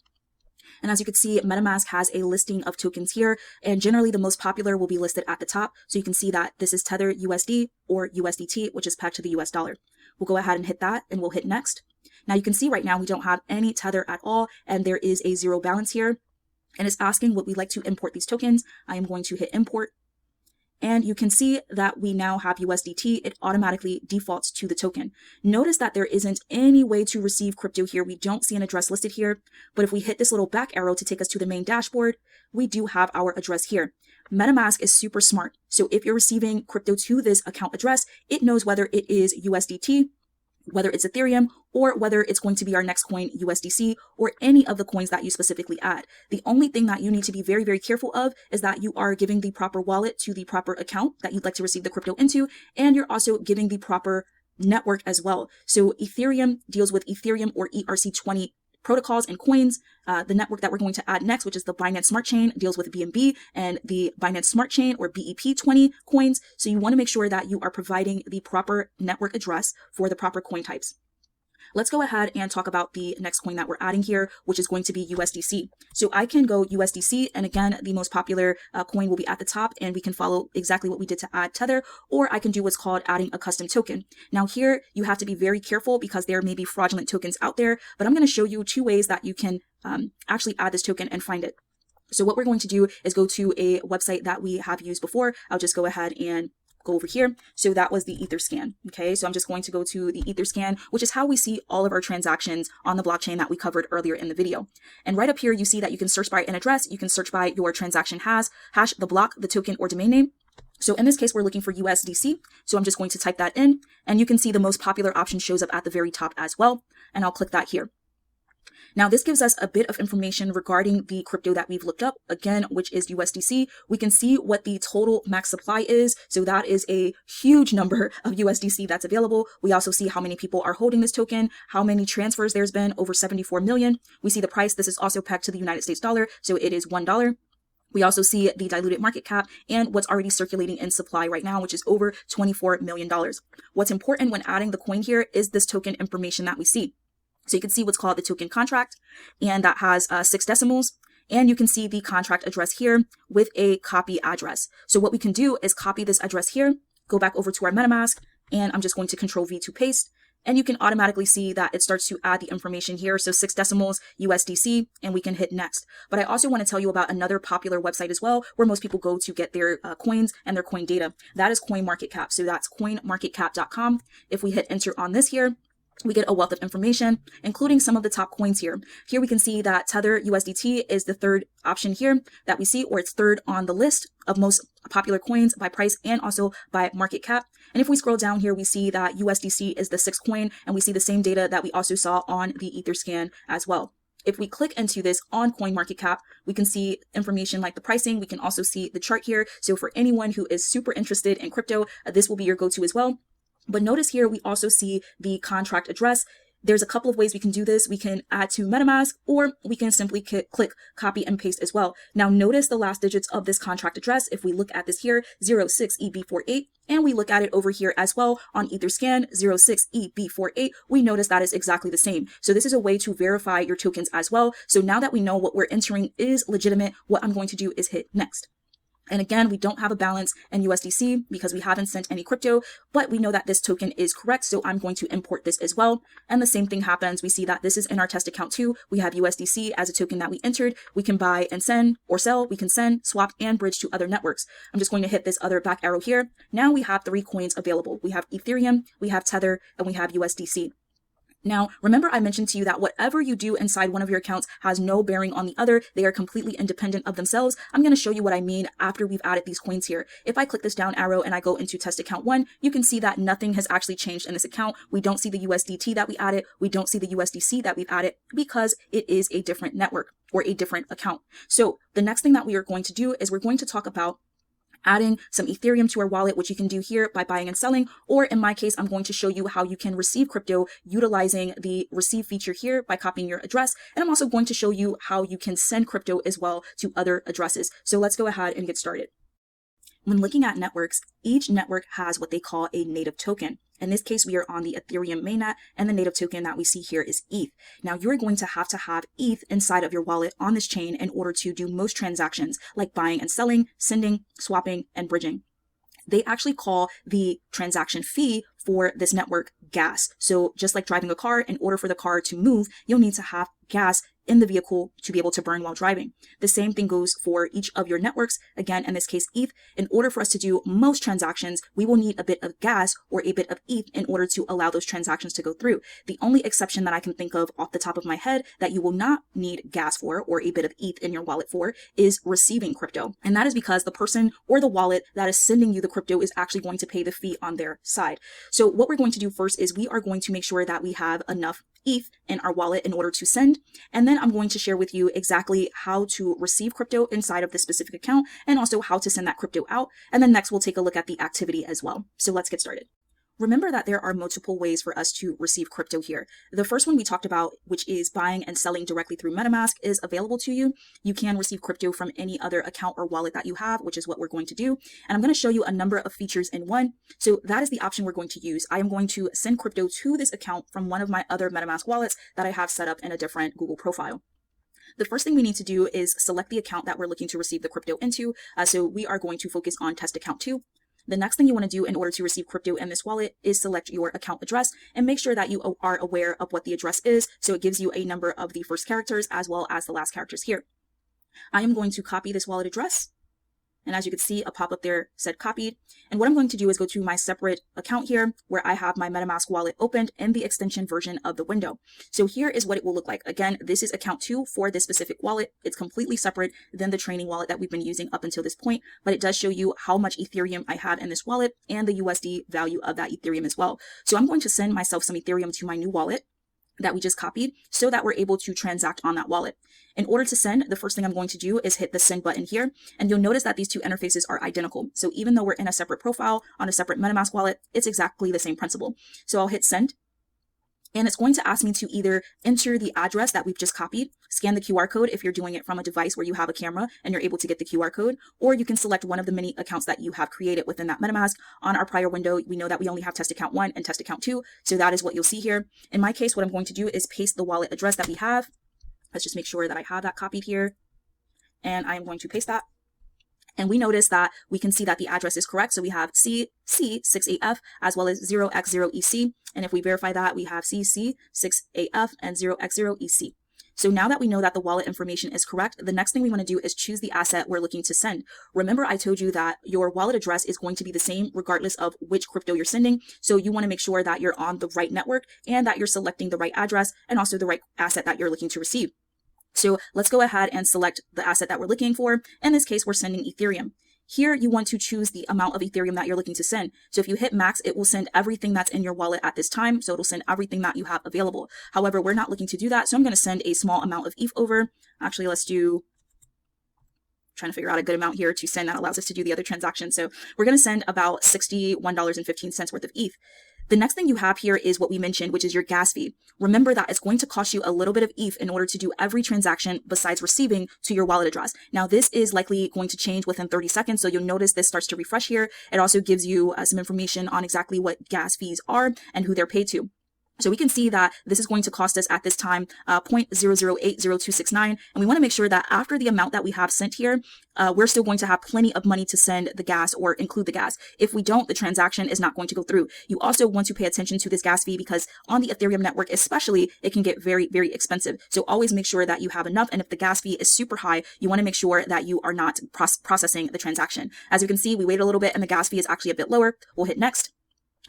And as you can see, MetaMask has a listing of tokens here, and generally the most popular will be listed at the top. So you can see that this is Tether USD or USDT, which is pegged to the US dollar. We'll go ahead and hit that, and we'll hit next. Now you can see right now we don't have any Tether at all, and there is a zero balance here. And it's asking would we like to import these tokens. I am going to hit import. And you can see that we now have USDT. It automatically defaults to the token. Notice that there isn't any way to receive crypto here. We don't see an address listed here. But if we hit this little back arrow to take us to the main dashboard, we do have our address here. MetaMask is super smart. So if you're receiving crypto to this account address, it knows whether it is USDT, whether it's Ethereum, or whether it's going to be our next coin, USDC, or any of the coins that you specifically add. The only thing that you need to be very, very careful of is that you are giving the proper wallet to the proper account that you'd like to receive the crypto into, and you're also giving the proper network as well. So Ethereum deals with Ethereum or ERC20 protocols and coins. The network that we're going to add next, which is the Binance Smart Chain, deals with BNB and the Binance Smart Chain or BEP20 coins. So you want to make sure that you are providing the proper network address for the proper coin types. Let's go ahead and talk about the next coin that we're adding here, which is going to be USDC. So I can go USDC, and again, the most popular coin will be at the top, and we can follow exactly what we did to add Tether, or I can do what's called adding a custom token. Now here, you have to be very careful because there may be fraudulent tokens out there, but I'm going to show you 2 ways that you can actually add this token and find it. So what we're going to do is go to a website that we have used before. I'll just go ahead and go over here. So that was the Etherscan. Okay, so I'm just going to go to the Etherscan, which is how we see all of our transactions on the blockchain that we covered earlier in the video. And right up here, you see that you can search by an address, you can search by your transaction hash, the block, the token, or domain name. So in this case, we're looking for USDC. So I'm just going to type that in, and you can see the most popular option shows up at the very top as well. And I'll click that here. Now, this gives us a bit of information regarding the crypto that we've looked up, again, which is USDC. We can see what the total max supply is. So that is a huge number of USDC that's available. We also see how many people are holding this token, how many transfers there's been, over 74 million. We see the price. This is also pegged to the United States dollar. So it is $1. We also see the diluted market cap and what's already circulating in supply right now, which is over $24 million. What's important when adding the coin here is this token information that we see. So you can see what's called the token contract, and that has 6 decimals. And you can see the contract address here with a copy address. So what we can do is copy this address here, go back over to our MetaMask, and I'm just going to Control V to paste. And you can automatically see that it starts to add the information here. So 6 decimals, USDC, and we can hit next. But I also want to tell you about another popular website as well, where most people go to get their coins and their coin data. That is CoinMarketCap. So that's coinmarketcap.com. If we hit enter on this here, we get a wealth of information, including some of the top coins here. Here we can see that Tether USDT is the 3rd option here that we see, or it's 3rd on the list of most popular coins by price and also by market cap. And if we scroll down here, we see that USDC is the 6th coin, and we see the same data that we also saw on the Etherscan as well. If we click into this on CoinMarketCap, we can see information like the pricing. We can also see the chart here. So for anyone who is super interested in crypto, this will be your go-to as well. But notice here, we also see the contract address. There's a couple of ways we can do this. We can add to MetaMask, or we can simply click copy and paste as well. Now notice the last digits of this contract address. If we look at this here, 06EB48, and we look at it over here as well on Etherscan, 06EB48, we notice that is exactly the same. So this is a way to verify your tokens as well. So now that we know what we're entering is legitimate, what I'm going to do is hit next. And again, we don't have a balance in USDC because we haven't sent any crypto, but we know that this token is correct. So I'm going to import this as well. And the same thing happens. We see that this is in our test account too. We have USDC as a token that we entered. We can buy and send or sell. We can send, swap, and bridge to other networks. I'm just going to hit this other back arrow here. Now we have 3 coins available. We have Ethereum, we have Tether, and we have USDC. Now, remember I mentioned to you that whatever you do inside one of your accounts has no bearing on the other. They are completely independent of themselves. I'm going to show you what I mean after we've added these coins here. If I click this down arrow and I go into test account 1, you can see that nothing has actually changed in this account. We don't see the USDT that we added. We don't see the USDC that we've added because it is a different network or a different account. So the next thing that we are going to do is we're going to talk about adding some Ethereum to our wallet, which you can do here by buying and selling, or in my case, I'm going to show you how you can receive crypto utilizing the receive feature here by copying your address. And I'm also going to show you how you can send crypto as well to other addresses. So let's go ahead and get started. When looking at networks, each network has what they call a native token. In this case, we are on the Ethereum Mainnet, and the native token that we see here is ETH. Now, you're going to have ETH inside of your wallet on this chain in order to do most transactions like buying and selling, sending, swapping, and bridging. They actually call the transaction fee for this network gas. So just like driving a car, in order for the car to move, you'll need to have gas in the vehicle to be able to burn while driving. The same thing goes for each of your networks. Again, in this case, ETH. In order for us to do most transactions, we will need a bit of gas or a bit of ETH in order to allow those transactions to go through. The only exception that I can think of off the top of my head that you will not need gas for or a bit of ETH in your wallet for is receiving crypto. And that is because the person or the wallet that is sending you the crypto is actually going to pay the fee on their side. So what we're going to do first is we are going to make sure that we have enough ETH in our wallet in order to send. And then I'm going to share with you exactly how to receive crypto inside of this specific account and also how to send that crypto out. And then next we'll take a look at the activity as well. So let's get started. Remember that there are multiple ways for us to receive crypto here. The first one we talked about, which is buying and selling directly through MetaMask, is available to you. You can receive crypto from any other account or wallet that you have, which is what we're going to do. And I'm going to show you a number of features in one. So that is the option we're going to use. I am going to send crypto to this account from one of my other MetaMask wallets that I have set up in a different Google profile. The first thing we need to do is select the account that we're looking to receive the crypto into. So we are going to focus on test account 2. The next thing you want to do in order to receive crypto in this wallet is select your account address and make sure that you are aware of what the address is. So it gives you a number of the first characters as well as the last characters here. I am going to copy this wallet address. And as you can see, a pop-up there said copied. And what I'm going to do is go to my separate account here where I have my MetaMask wallet opened in the extension version of the window. So here is what it will look like. Again, this is account 2 for this specific wallet. It's completely separate than the training wallet that we've been using up until this point, but it does show you how much Ethereum I had in this wallet and the USD value of that Ethereum as well. So I'm going to send myself some Ethereum to my new wallet that we just copied so that we're able to transact on that wallet. In order to send, the first thing I'm going to do is hit the send button here, and you'll notice that these two interfaces are identical. So even though we're in a separate profile on a separate MetaMask wallet, it's exactly the same principle. So I'll hit send, and it's going to ask me to either enter the address that we've just copied, scan the QR code if you're doing it from a device where you have a camera and you're able to get the QR code, or you can select one of the many accounts that you have created within that MetaMask. On our prior window, we know that we only have test account 1 and test account 2, so that is what you'll see here. In my case, what I'm going to do is paste the wallet address that we have. Let's just make sure that I have that copied here, and I am going to paste that. And we notice that we can see that the address is correct. So we have CC68F as well as 0x0EC. And if we verify that, we have CC6AF and 0x0EC. So now that we know that the wallet information is correct, the next thing we want to do is choose the asset we're looking to send. Remember, I told you that your wallet address is going to be the same regardless of which crypto you're sending. So you want to make sure that you're on the right network and that you're selecting the right address and also the right asset that you're looking to receive. So let's go ahead and select the asset that we're looking for. In this case, we're sending Ethereum. Here, you want to choose the amount of Ethereum that you're looking to send. So if you hit max, it will send everything that's in your wallet at this time. So it'll send everything that you have available. However, we're not looking to do that. So I'm going to send a small amount of ETH over. Actually, let's do, trying to figure out a good amount here to send that allows us to do the other transaction. So we're going to send about $61.15 worth of ETH. The next thing you have here is what we mentioned, which is your gas fee. Remember that it's going to cost you a little bit of ETH in order to do every transaction besides receiving to your wallet address. Now, this is likely going to change within 30 seconds. So you'll notice this starts to refresh here. It also gives you some information on exactly what gas fees are and who they're paid to. So we can see that this is going to cost us at this time 0.00800269. And we want to make sure that after the amount that we have sent here, we're still going to have plenty of money to send the gas or include the gas. If we don't, the transaction is not going to go through. You also want to pay attention to this gas fee because on the Ethereum network, especially, it can get very, very expensive. So always make sure that you have enough. And if the gas fee is super high, you want to make sure that you are not processing the transaction. As you can see, we waited a little bit and the gas fee is actually a bit lower. We'll hit next.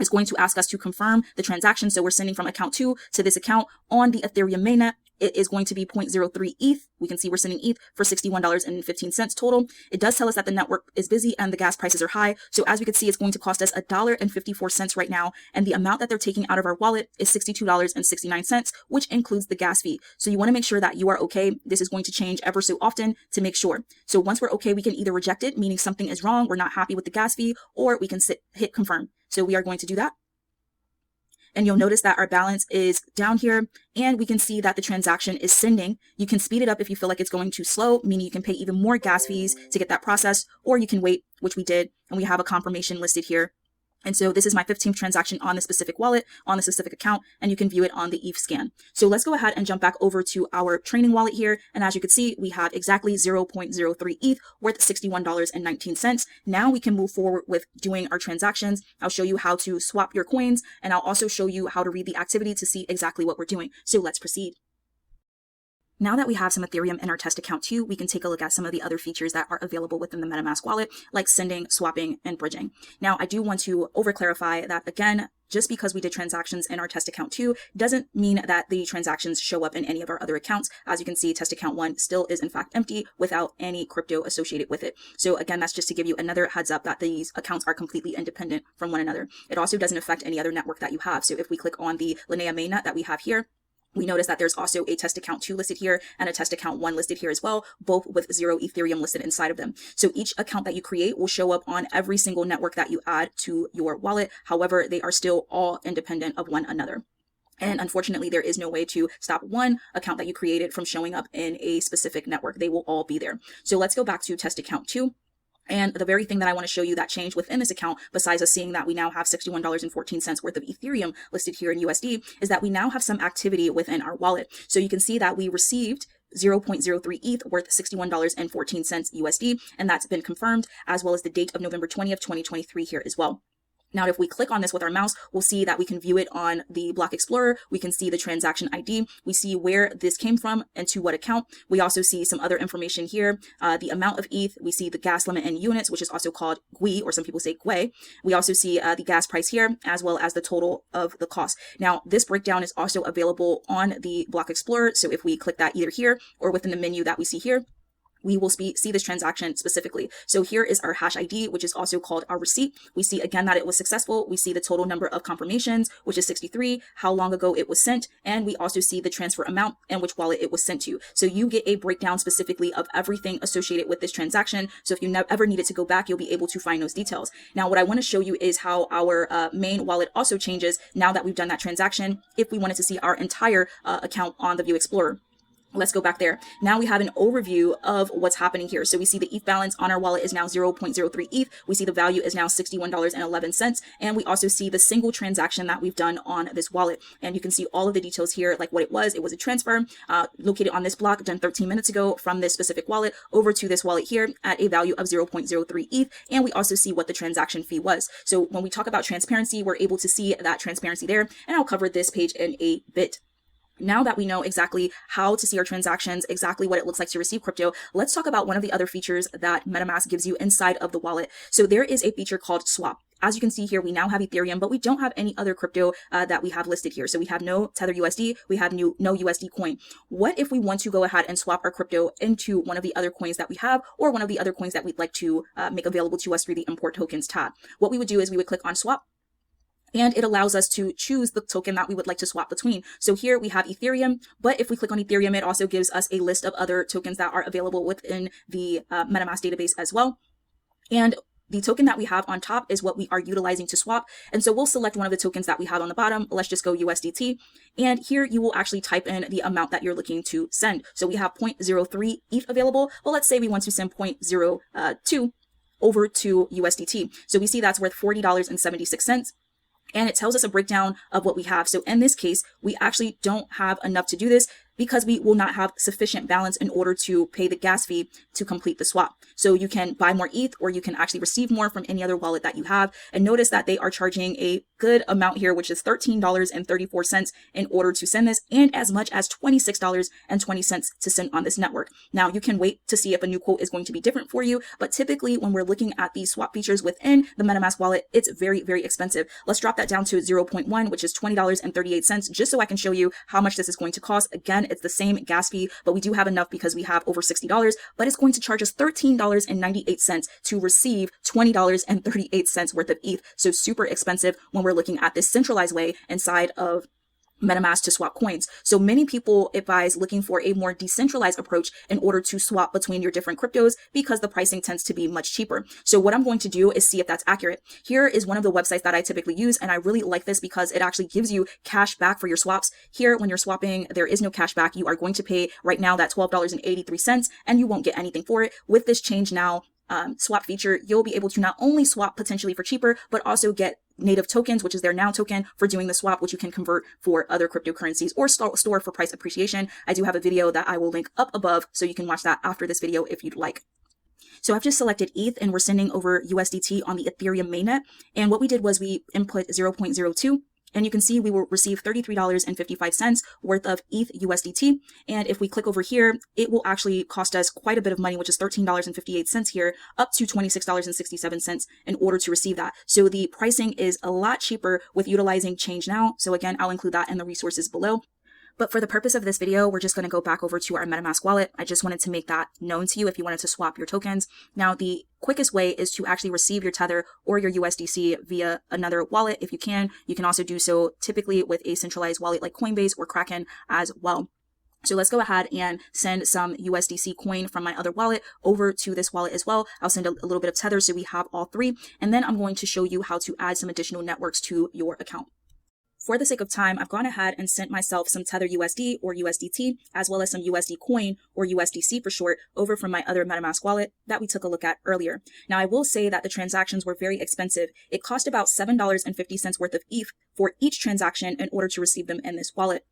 It's going to ask us to confirm the transaction. So we're sending from account 2 to this account on the Ethereum Mainnet. It is going to be 0.03 ETH. We can see we're sending ETH for $61.15 total. It does tell us that the network is busy and the gas prices are high. So as we can see, it's going to cost us $1.54 right now. And the amount that they're taking out of our wallet is $62.69, which includes the gas fee. So you want to make sure that you are okay. This is going to change ever so often to make sure. So once we're okay, we can either reject it, meaning something is wrong, we're not happy with the gas fee, or we can hit confirm. So we are going to do that. And you'll notice that our balance is down here and we can see that the transaction is sending. You can speed it up if you feel like it's going too slow, meaning you can pay even more gas fees to get that processed, or you can wait, which we did, and we have a confirmation listed here. And so this is my 15th transaction on the specific wallet, on the specific account, and you can view it on the ETH scan. So let's go ahead and jump back over to our training wallet here. And as you can see, we have exactly 0.03 ETH worth $61.19. Now we can move forward with doing our transactions. I'll show you how to swap your coins, and I'll also show you how to read the activity to see exactly what we're doing. So let's proceed. Now that we have some Ethereum in our test account too, we can take a look at some of the other features that are available within the MetaMask wallet, like sending, swapping, and bridging. Now, I do want to overclarify that again, just because we did transactions in our test account too, doesn't mean that the transactions show up in any of our other accounts. As you can see, test account 1 still is in fact empty without any crypto associated with it. So again, that's just to give you another heads up that these accounts are completely independent from one another. It also doesn't affect any other network that you have. So if we click on the Linea mainnet that we have here, We notice that there's also a test account 2 listed here and a test account 1 listed here as well, both with 0 Ethereum listed inside of them. So each account that you create will show up on every single network that you add to your wallet. However, they are still all independent of one another. And unfortunately, there is no way to stop one account that you created from showing up in a specific network. They will all be there. So let's go back to test account 2. And the very thing that I want to show you that changed within this account, besides us seeing that we now have $61.14 worth of Ethereum listed here in USD, is that we now have some activity within our wallet. So you can see that we received 0.03 ETH worth $61.14 USD, and that's been confirmed, as well as the date of November 20th, 2023 here as well. Now, if we click on this with our mouse, we'll see that we can view it on the Block Explorer. We can see the transaction ID. We see where this came from and to what account. We also see some other information here, the amount of ETH. We see the gas limit in units, which is also called GUI, or some people say GUE. We also see the gas price here, as well as the total of the cost. Now, this breakdown is also available on the Block Explorer. So if we click that either here or within the menu that we see here, we will see this transaction specifically. So here is our hash ID, which is also called our receipt. We see again that it was successful. We see the total number of confirmations, which is 63, how long ago it was sent, and we also see the transfer amount and which wallet it was sent to. So you get a breakdown specifically of everything associated with this transaction. So if you ever needed to go back, you'll be able to find those details. Now, what I want to show you is how our main wallet also changes now that we've done that transaction, if we wanted to see our entire account on the View Explorer. Let's go back there. Now we have an overview of what's happening here. So we see the ETH balance on our wallet is now 0.03 ETH. We see the value is now $61.11. And we also see the single transaction that we've done on this wallet. And you can see all of the details here, like what it was. It was a transfer located on this block done 13 minutes ago from this specific wallet over to this wallet here at a value of 0.03 ETH. And we also see what the transaction fee was. So when we talk about transparency, we're able to see that transparency there. And I'll cover this page in a bit. Now that we know exactly how to see our transactions, exactly what it looks like to receive crypto, let's talk about one of the other features that MetaMask gives you inside of the wallet. So there is a feature called swap. As you can see here, we now have Ethereum, but we don't have any other crypto that we have listed here. So we have no Tether USD, we have no USD coin. What if we want to go ahead and swap our crypto into one of the other coins that we have, or one of the other coins that we'd like to make available to us through the import tokens tab? What we would do is we would click on swap, and it allows us to choose the token that we would like to swap between. So here we have Ethereum, but if we click on Ethereum, it also gives us a list of other tokens that are available within the MetaMask database as well. And the token that we have on top is what we are utilizing to swap. And so we'll select one of the tokens that we have on the bottom. Let's just go USDT. And here you will actually type in the amount that you're looking to send. So we have 0.03 ETH available. Well, let's say we want to send 0.02 over to USDT. So we see that's worth $40.76. And it tells us a breakdown of what we have. So in this case, we actually don't have enough to do this because we will not have sufficient balance in order to pay the gas fee to complete the swap. So you can buy more ETH, or you can actually receive more from any other wallet that you have. And notice that they are charging a good amount here, which is $13.34 in order to send this, and as much as $26.20 to send on this network. Now you can wait to see if a new quote is going to be different for you, but typically when we're looking at these swap features within the MetaMask wallet, it's very, very expensive. Let's drop that down to 0.1, which is $20.38, just so I can show you how much this is going to cost. Again, it's the same gas fee, but we do have enough because we have over $60, but it's going to charge us $13.98 to receive $20.38 worth of ETH. So super expensive when we're looking at this centralized way inside of MetaMask to swap coins. So many people advise looking for a more decentralized approach in order to swap between your different cryptos because the pricing tends to be much cheaper. So what I'm going to do is see if that's accurate. Here is one of the websites that I typically use, and I really like this because it actually gives you cash back for your swaps. Here, when you're swapping, there is no cash back. You are going to pay right now that $12.83, and you won't get anything for it. With this ChangeNow swap feature, you'll be able to not only swap potentially for cheaper, but also get native tokens, which is their Now token, for doing the swap, which you can convert for other cryptocurrencies or store for price appreciation. I do have a video that I will link up above, so you can watch that after this video if you'd like. So I've just selected ETH, and we're sending over USDT on the Ethereum Mainnet. And what we did was we input 0.02. And you can see we will receive $33.55 worth of ETH USDT. And if we click over here, it will actually cost us quite a bit of money, which is $13.58 here, up to $26.67 in order to receive that. So the pricing is a lot cheaper with utilizing ChangeNow. So again, I'll include that in the resources below. But for the purpose of this video, we're just going to go back over to our MetaMask wallet. I just wanted to make that known to you if you wanted to swap your tokens. Now, the quickest way is to actually receive your Tether or your USDC via another wallet if you can. You can also do so typically with a centralized wallet like Coinbase or Kraken as well. So let's go ahead and send some USDC coin from my other wallet over to this wallet as well. I'll send a little bit of Tether so we have all three. And then I'm going to show you how to add some additional networks to your account. For the sake of time, I've gone ahead and sent myself some Tether USD or USDT, as well as some USD coin or USDC for short, over from my other MetaMask wallet that we took a look at earlier. Now, I will say that the transactions were very expensive. It cost about $7.50 worth of ETH for each transaction in order to receive them in this wallet.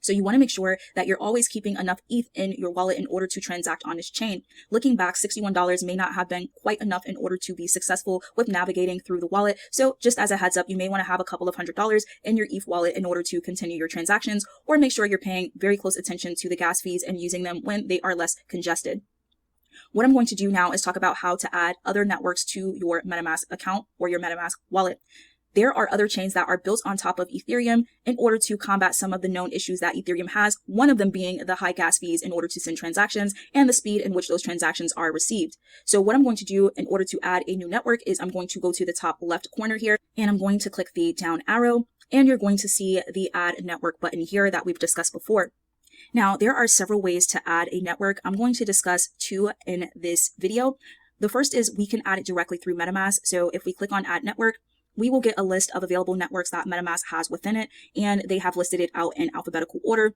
So you want to make sure that you're always keeping enough ETH in your wallet in order to transact on this chain. Looking back, $61 may not have been quite enough in order to be successful with navigating through the wallet. So just as a heads up, you may want to have a couple of $100s in your ETH wallet in order to continue your transactions, or make sure you're paying very close attention to the gas fees and using them when they are less congested. What I'm going to do now is talk about how to add other networks to your MetaMask account or your MetaMask wallet. There are other chains that are built on top of Ethereum in order to combat some of the known issues that Ethereum has, one of them being the high gas fees in order to send transactions and the speed in which those transactions are received. So what I'm going to do in order to add a new network is I'm going to go to the top left corner here, and I'm going to click the down arrow, and you're going to see the add network button here that we've discussed before. Now, there are several ways to add a network. I'm going to discuss two in this video. The first is we can add it directly through MetaMask. So if we click on add network, we will get a list of available networks that MetaMask has within it, and they have listed it out in alphabetical order.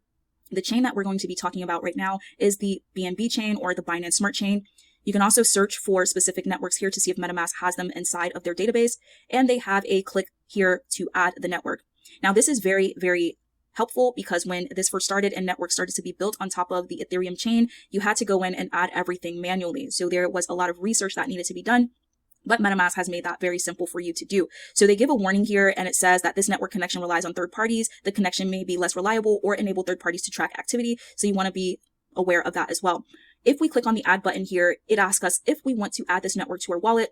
The chain that we're going to be talking about right now is the BNB chain or the Binance Smart Chain. You can also search for specific networks here to see if MetaMask has them inside of their database, and they have a click here to add the network. Now, this is very, very helpful because when this first started and networks started to be built on top of the Ethereum chain, you had to go in and add everything manually. So there was a lot of research that needed to be done. But MetaMask has made that very simple for you to do. So they give a warning here, and it says that this network connection relies on third parties. The connection may be less reliable or enable third parties to track activity. So you want to be aware of that as well. If we click on the add button here, it asks us if we want to add this network to our wallet.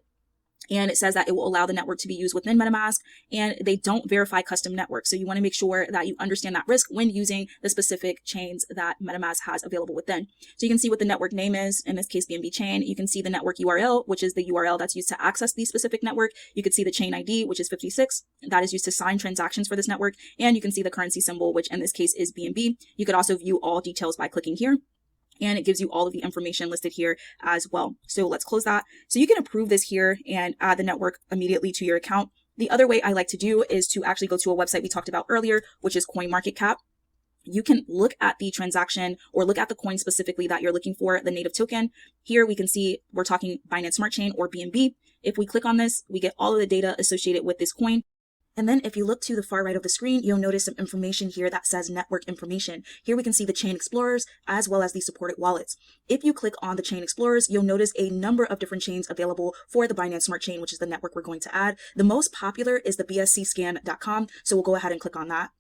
And it says that it will allow the network to be used within MetaMask, and they don't verify custom networks. So you want to make sure that you understand that risk when using the specific chains that MetaMask has available within. So you can see what the network name is, in this case, BNB chain. You can see the network URL, which is the URL that's used to access the specific network. You could see the chain ID, which is 56. That is used to sign transactions for this network. And you can see the currency symbol, which in this case is BNB. You could also view all details by clicking here, and it gives you all of the information listed here as well. So let's close that. So you can approve this here and add the network immediately to your account. The other way I like to do is to actually go to a website we talked about earlier, which is CoinMarketCap. You can look at the transaction or look at the coin specifically that you're looking for, the native token. Here we can see we're talking Binance Smart Chain or BNB. If we click on this, we get all of the data associated with this coin. And then if you look to the far right of the screen, you'll notice some information here that says network information. Here we can see the chain explorers as well as the supported wallets. If you click on the chain explorers, you'll notice a number of different chains available for the Binance Smart Chain, which is the network we're going to add. The most popular is the bscscan.com. So we'll go ahead and click on that.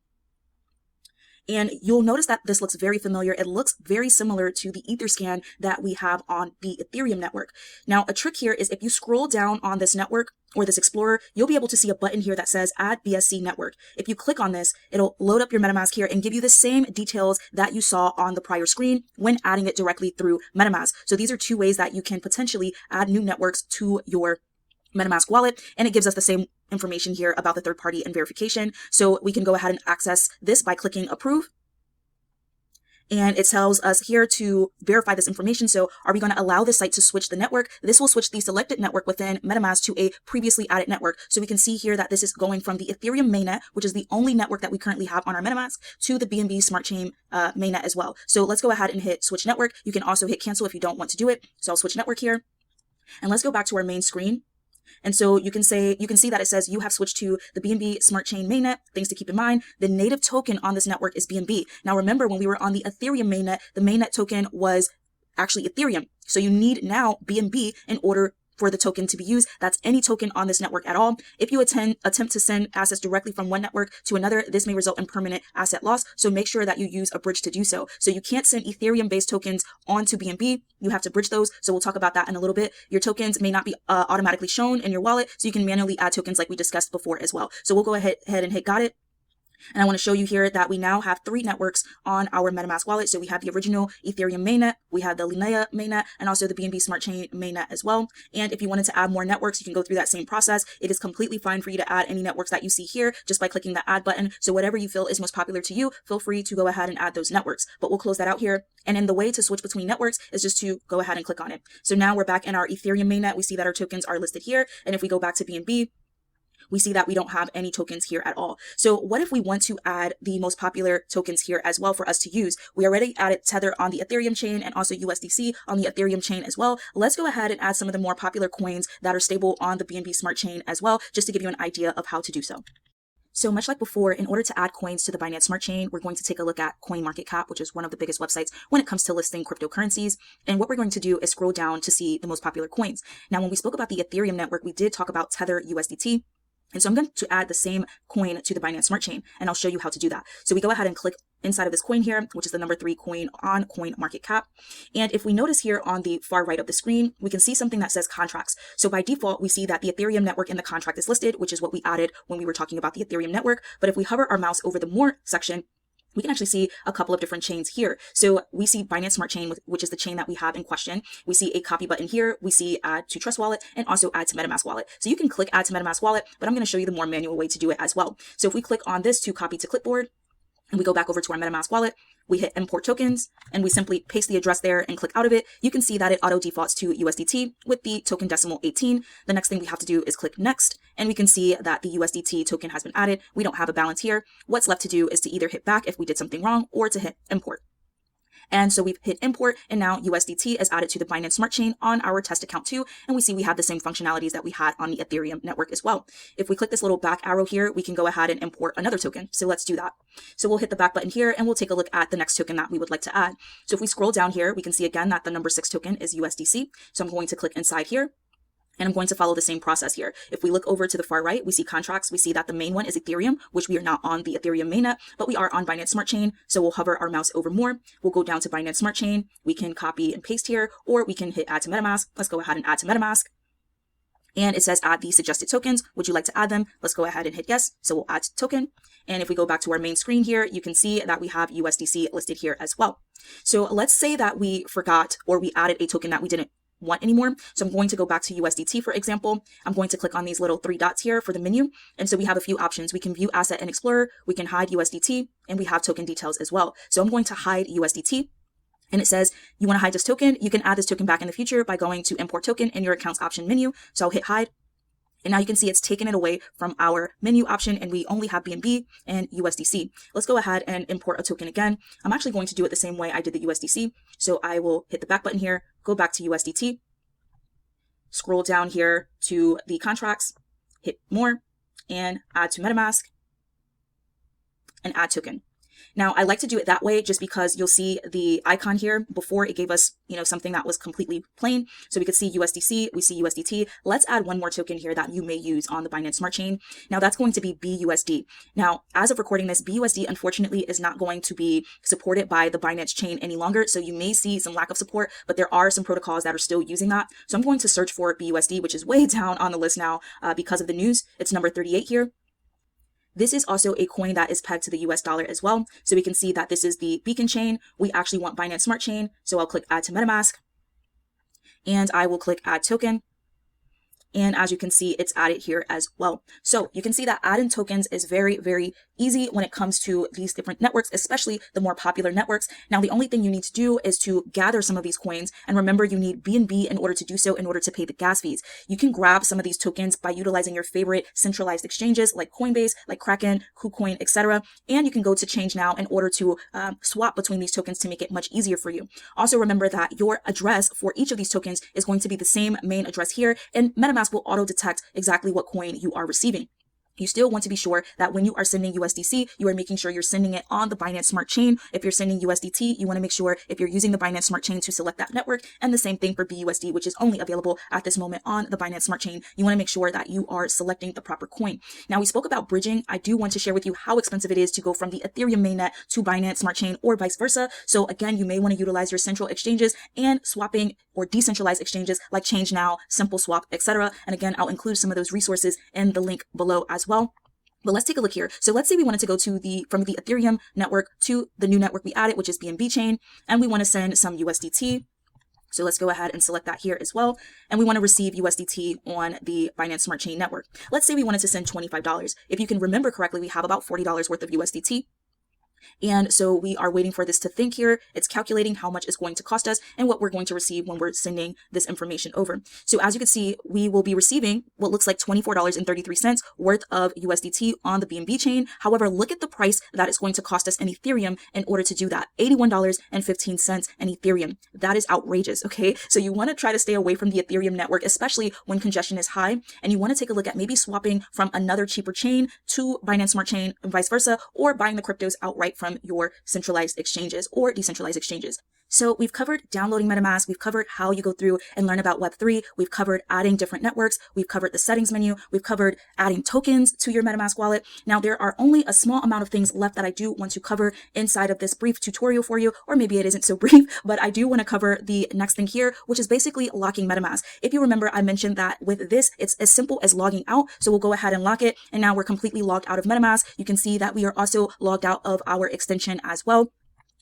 And you'll notice that this looks very familiar. It looks very similar to the Etherscan that we have on the Ethereum network. Now, a trick here is if you scroll down on this network or this explorer, you'll be able to see a button here that says add BSC network. If you click on this, it'll load up your MetaMask here and give you the same details that you saw on the prior screen when adding it directly through MetaMask. So these are two ways that you can potentially add new networks to your MetaMask wallet, and it gives us the same information here about the third party and verification. So we can go ahead and access this by clicking approve. And it tells us here to verify this information. So are we going to allow this site to switch the network? This will switch the selected network within MetaMask to a previously added network. So we can see here that this is going from the Ethereum Mainnet, which is the only network that we currently have on our MetaMask, to the BNB Smart Chain Mainnet as well. So let's go ahead and hit switch network. You can also hit cancel if you don't want to do it. So I'll switch network here. And let's go back to our main screen. And so you can see that it says you have switched to the BNB Smart Chain Mainnet. Things to keep in mind, the native token on this network is BNB. Now remember, when we were on the Ethereum Mainnet, the Mainnet token was actually Ethereum. So you need now BNB in order for the token to be used. That's any token on this network at all. If you attempt to send assets directly from one network to another, this may result in permanent asset loss. So make sure that you use a bridge to do so. So you can't send Ethereum-based tokens onto BNB. You have to bridge those. So we'll talk about that in a little bit. Your tokens may not be automatically shown in your wallet, so you can manually add tokens like we discussed before as well. So we'll go ahead and hit got it. And I want to show you here that we now have 3 networks on our MetaMask wallet. So we have the original Ethereum Mainnet, we have the Linea Mainnet, and also the BNB Smart Chain Mainnet as well. And if you wanted to add more networks, you can go through that same process. It is completely fine for you to add any networks that you see here just by clicking the add button. So whatever you feel is most popular to you, feel free to go ahead and add those networks. But we'll close that out here. And in the way to switch between networks is just to go ahead and click on it. So now we're back in our Ethereum Mainnet. We see that our tokens are listed here. And if we go back to BNB, we see that we don't have any tokens here at all. So what if we want to add the most popular tokens here as well for us to use? We already added Tether on the Ethereum chain and also USDC on the Ethereum chain as well. Let's go ahead and add some of the more popular coins that are stable on the BNB Smart Chain as well, just to give you an idea of how to do so. So much like before, in order to add coins to the Binance Smart Chain, we're going to take a look at CoinMarketCap, which is one of the biggest websites when it comes to listing cryptocurrencies. And what we're going to do is scroll down to see the most popular coins. Now, when we spoke about the Ethereum network, we did talk about Tether USDT. And so I'm going to add the same coin to the Binance Smart Chain, and I'll show you how to do that. So we go ahead and click inside of this coin here, which is the number 3 coin on CoinMarketCap. And if we notice here on the far right of the screen, we can see something that says contracts. So by default, we see that the Ethereum network in the contract is listed, which is what we added when we were talking about the Ethereum network. But if we hover our mouse over the more section, we can actually see a couple of different chains here. So we see Binance Smart Chain, which is the chain that we have in question. We see a copy button here. We see add to Trust Wallet and also add to MetaMask Wallet. So you can click add to MetaMask Wallet, but I'm going to show you the more manual way to do it as well. So if we click on this to copy to clipboard, and we go back over to our MetaMask wallet, we hit import tokens and we simply paste the address there and click out of it. You can see that it auto defaults to USDT with the token decimal 18. The next thing we have to do is click next, and we can see that the USDT token has been added. We don't have a balance here. What's left to do is to either hit back if we did something wrong or to hit import. And so we've hit import, and now USDT is added to the Binance Smart Chain on our test account too. And we see we have the same functionalities that we had on the Ethereum network as well. If we click this little back arrow here, we can go ahead and import another token. So let's do that. So we'll hit the back button here and we'll take a look at the next token that we would like to add. So if we scroll down here, we can see again that the number 6 token is USDC. So I'm going to click inside here. And I'm going to follow the same process here. If we look over to the far right, we see contracts. We see that the main one is Ethereum, which we are not on the Ethereum mainnet, but we are on Binance Smart Chain. So we'll hover our mouse over more. We'll go down to Binance Smart Chain. We can copy and paste here, or we can hit add to MetaMask. Let's go ahead and add to MetaMask. And it says add the suggested tokens. Would you like to add them? Let's go ahead and hit yes. So we'll add token. And if we go back to our main screen here, you can see that we have USDC listed here as well. So let's say that we forgot or we added a token that we didn't want anymore. So I'm going to go back to USDT, for example. I'm going to click on these little 3 dots here for the menu. And so we have a few options. We can view asset and explorer, we can hide USDT, and we have token details as well. So I'm going to hide USDT. And it says, you want to hide this token? You can add this token back in the future by going to import token in your account's option menu. So I'll hit hide. And now you can see it's taken it away from our menu option, and we only have BNB and USDC. Let's go ahead and import a token again. I'm actually going to do it the same way I did the USDC. So I will hit the back button here, go back to USDT, scroll down here to the contracts, hit more, and add to MetaMask, and add token. Now, I like to do it that way just because you'll see the icon here. Before it gave us, something that was completely plain. So we could see USDC, we see USDT. Let's add one more token here that you may use on the Binance Smart Chain. Now, that's going to be BUSD. Now, as of recording this, BUSD unfortunately is not going to be supported by the Binance chain any longer. So you may see some lack of support, but there are some protocols that are still using that. So I'm going to search for BUSD, which is way down on the list now because of the news. It's number 38 here. This is also a coin that is pegged to the US dollar as well. So we can see that this is the beacon chain. We actually want Binance Smart Chain. So I'll click add to MetaMask, and I will click add token. And as you can see, it's added here as well. So you can see that adding tokens is very, very easy when it comes to these different networks, especially the more popular networks. Now, the only thing you need to do is to gather some of these coins. And remember, you need BNB in order to do so, in order to pay the gas fees. You can grab some of these tokens by utilizing your favorite centralized exchanges like Coinbase, like Kraken, KuCoin, etc. And you can go to ChangeNow in order to swap between these tokens to make it much easier for you. Also, remember that your address for each of these tokens is going to be the same main address here, and MetaMask will auto detect exactly what coin you are receiving. You still want to be sure that when you are sending USDC, you are making sure you're sending it on the Binance Smart Chain. If you're sending USDT, you want to make sure if you're using the Binance Smart Chain to select that network, and the same thing for BUSD, which is only available at this moment on the Binance Smart Chain. You want to make sure that you are selecting the proper coin. Now, we spoke about bridging. I do want to share with you how expensive it is to go from the Ethereum mainnet to Binance Smart Chain or vice versa. So again, you may want to utilize your central exchanges and swapping or decentralized exchanges like ChangeNow, Simple Swap, etc. And again, I'll include some of those resources in the link below as well. But let's take a look here. So let's say we wanted to go to from the Ethereum network to the new network we added, which is BNB chain, and we want to send some USDT. So let's go ahead and select that here as well. And we want to receive USDT on the Binance Smart Chain network. Let's say we wanted to send $25. If you can remember correctly, we have about $40 worth of USDT. And so we are waiting for this to think here. It's calculating how much it's going to cost us and what we're going to receive when we're sending this information over. So as you can see, we will be receiving what looks like $24.33 worth of USDT on the BNB chain. However, look at the price that it's going to cost us in Ethereum in order to do that. $81.15 in Ethereum. That is outrageous, okay? So you want to try to stay away from the Ethereum network, especially when congestion is high. And you want to take a look at maybe swapping from another cheaper chain to Binance Smart Chain and vice versa, or buying the cryptos outright from your centralized exchanges or decentralized exchanges. So we've covered downloading MetaMask. We've covered how you go through and learn about Web3. We've covered adding different networks. We've covered the settings menu. We've covered adding tokens to your MetaMask wallet. Now there are only a small amount of things left that I do want to cover inside of this brief tutorial for you, or maybe it isn't so brief, but I do want to cover the next thing here, which is basically locking MetaMask. If you remember, I mentioned that with this, it's as simple as logging out. So we'll go ahead and lock it. And now we're completely logged out of MetaMask. You can see that we are also logged out of our extension as well.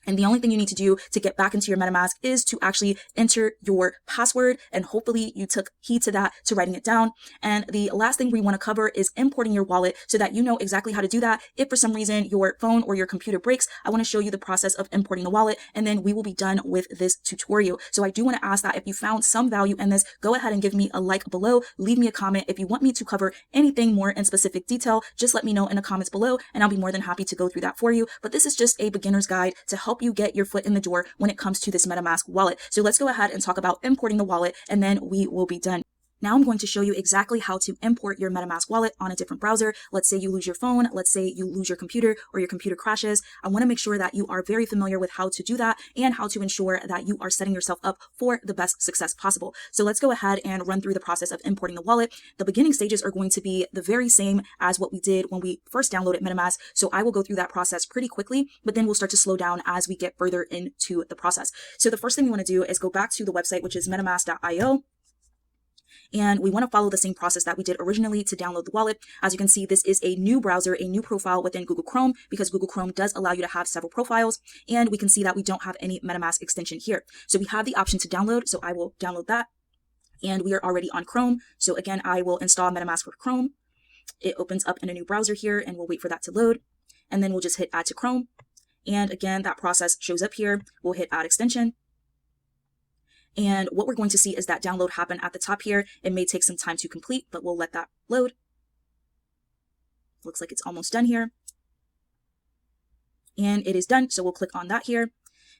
And the only thing you need to do to get back into your MetaMask is to actually enter your password. And hopefully you took heed to that, to writing it down. And the last thing we want to cover is importing your wallet so that you know exactly how to do that. If for some reason your phone or your computer breaks, I want to show you the process of importing the wallet, and then we will be done with this tutorial. So I do want to ask that if you found some value in this, go ahead and give me a like below. Leave me a comment. If you want me to cover anything more in specific detail, just let me know in the comments below, and I'll be more than happy to go through that for you. But this is just a beginner's guide to help you get your foot in the door when it comes to this MetaMask wallet. So let's go ahead and talk about importing the wallet, and then we will be done. Now I'm going to show you exactly how to import your MetaMask wallet on a different browser. Let's say you lose your phone. Let's say you lose your computer, or your computer crashes. I want to make sure that you are very familiar with how to do that and how to ensure that you are setting yourself up for the best success possible. So let's go ahead and run through the process of importing the wallet. The beginning stages are going to be the very same as what we did when we first downloaded MetaMask. So I will go through that process pretty quickly, but then we'll start to slow down as we get further into the process. So the first thing we want to do is go back to the website, which is metamask.io. And we want to follow the same process that we did originally to download the wallet. As you can see, this is a new browser, a new profile within Google Chrome, because Google Chrome does allow you to have several profiles. And we can see that we don't have any MetaMask extension here. So we have the option to download. So I will download that. And we are already on Chrome. So again, I will install MetaMask for Chrome. It opens up in a new browser here, and we'll wait for that to load. And then we'll just hit add to Chrome. And again, that process shows up here. We'll hit add extension. And what we're going to see is that download happen at the top here. It may take some time to complete, but we'll let that load. Looks like it's almost done here. And it is done. So we'll click on that here.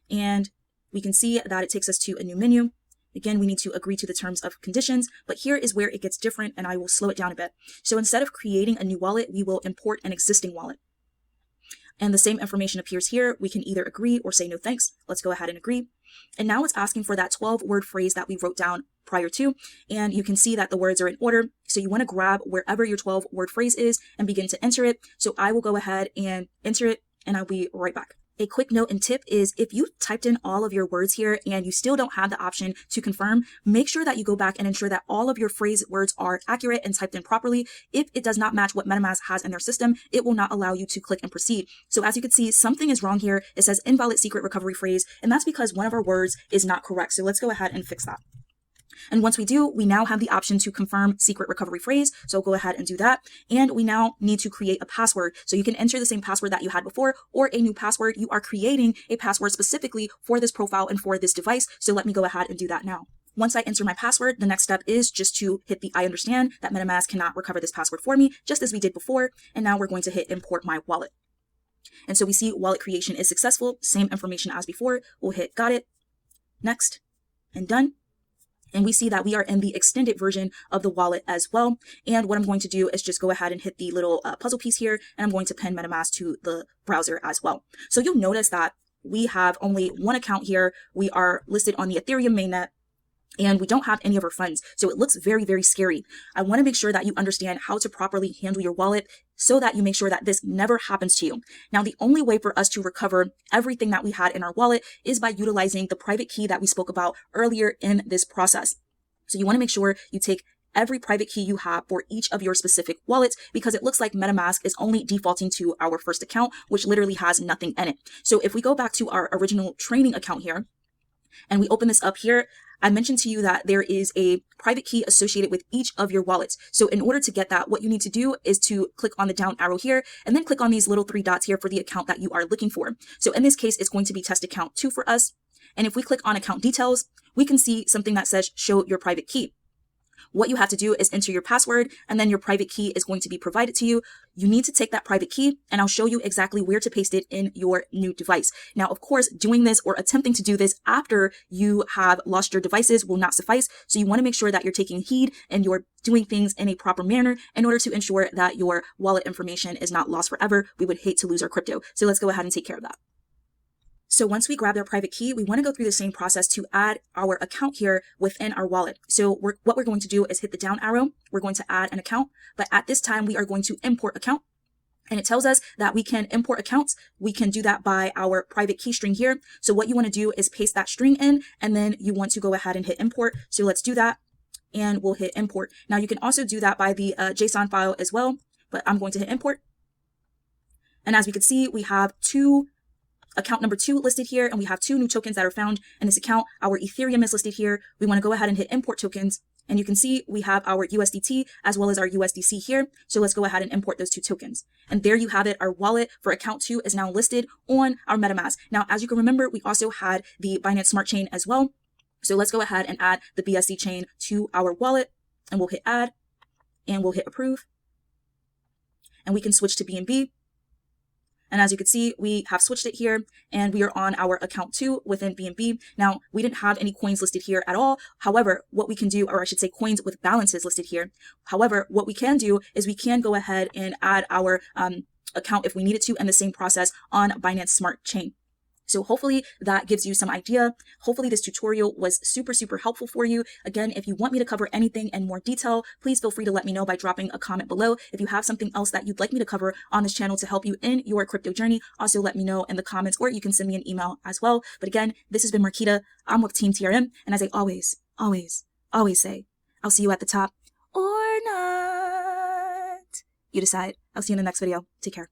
And we can see that it takes us to a new menu. Again, we need to agree to the terms of conditions, but here is where it gets different, and I will slow it down a bit. So instead of creating a new wallet, we will import an existing wallet. And the same information appears here. We can either agree or say no thanks. Let's go ahead and agree. And now it's asking for that 12-word phrase that we wrote down prior to. And you can see that the words are in order. So you want to grab wherever your 12-word phrase is and begin to enter it. So I will go ahead and enter it, and I'll be right back. A quick note and tip is if you typed in all of your words here and you still don't have the option to confirm, make sure that you go back and ensure that all of your phrase words are accurate and typed in properly. If it does not match what MetaMask has in their system, it will not allow you to click and proceed. So as you can see, something is wrong here. It says invalid secret recovery phrase, and that's because one of our words is not correct. So let's go ahead and fix that. And once we do, we now have the option to confirm secret recovery phrase. So go ahead and do that. And we now need to create a password. So you can enter the same password that you had before or a new password. You are creating a password specifically for this profile and for this device. So let me go ahead and do that now. Once I enter my password, the next step is just to hit the I understand that MetaMask cannot recover this password for me, just as we did before. And now we're going to hit import my wallet. And so we see wallet creation is successful. Same information as before. We'll hit got it, next, and done. And we see that we are in the extended version of the wallet as well. And what I'm going to do is just go ahead and hit the little puzzle piece here, and I'm going to pin MetaMask to the browser as well. So you'll notice that we have only one account here. We are listed on the Ethereum Mainnet, and we don't have any of our funds. So it looks very, very scary. I want to make sure that you understand how to properly handle your wallet so that you make sure that this never happens to you. Now, the only way for us to recover everything that we had in our wallet is by utilizing the private key that we spoke about earlier in this process. So you want to make sure you take every private key you have for each of your specific wallets, because it looks like MetaMask is only defaulting to our first account, which literally has nothing in it. So if we go back to our original training account here, and we open this up here, I mentioned to you that there is a private key associated with each of your wallets. So in order to get that, what you need to do is to click on the down arrow here and then click on these little 3 dots here for the account that you are looking for. So in this case, it's going to be test account 2 for us. And if we click on account details, we can see something that says show your private key. What you have to do is enter your password, and then your private key is going to be provided to you. You need to take that private key, and I'll show you exactly where to paste it in your new device. Now, of course, doing this or attempting to do this after you have lost your devices will not suffice. So you want to make sure that you're taking heed and you're doing things in a proper manner in order to ensure that your wallet information is not lost forever. We would hate to lose our crypto. So let's go ahead and take care of that. So once we grab our private key, we want to go through the same process to add our account here within our wallet. So what we're going to do is hit the down arrow. We're going to add an account, but at this time we are going to import account. And it tells us that we can import accounts. We can do that by our private key string here. So what you want to do is paste that string in, and then you want to go ahead and hit import. So let's do that, and we'll hit import. Now you can also do that by the JSON file as well, but I'm going to hit import. And as we can see, we have account number 2 listed here, and we have 2 new tokens that are found in this account. Our Ethereum is listed here. We want to go ahead and hit import tokens, and you can see we have our USDT as well as our USDC here. So let's go ahead and import those 2 tokens. And there you have it. Our wallet for account 2 is now listed on our MetaMask. Now, as you can remember, we also had the Binance Smart Chain as well. So let's go ahead and add the BSC chain to our wallet, and we'll hit add, and we'll hit approve, and we can switch to BNB. And as you can see, we have switched it here, and we are on our account 2 within BNB. Now, we didn't have any coins listed here at all. However, what we can do, or I should say coins with balances listed here. However, what we can do is we can go ahead and add our account if we needed to in the same process on Binance Smart Chain. So hopefully that gives you some idea. Hopefully this tutorial was super helpful for you. Again, if you want me to cover anything in more detail, please feel free to let me know by dropping a comment below. If you have something else that you'd like me to cover on this channel to help you in your crypto journey, also let me know in the comments, or you can send me an email as well. But again, this has been Marquita. I'm with Team TRM. And as I always say, I'll see you at the top or not. You decide. I'll see you in the next video. Take care.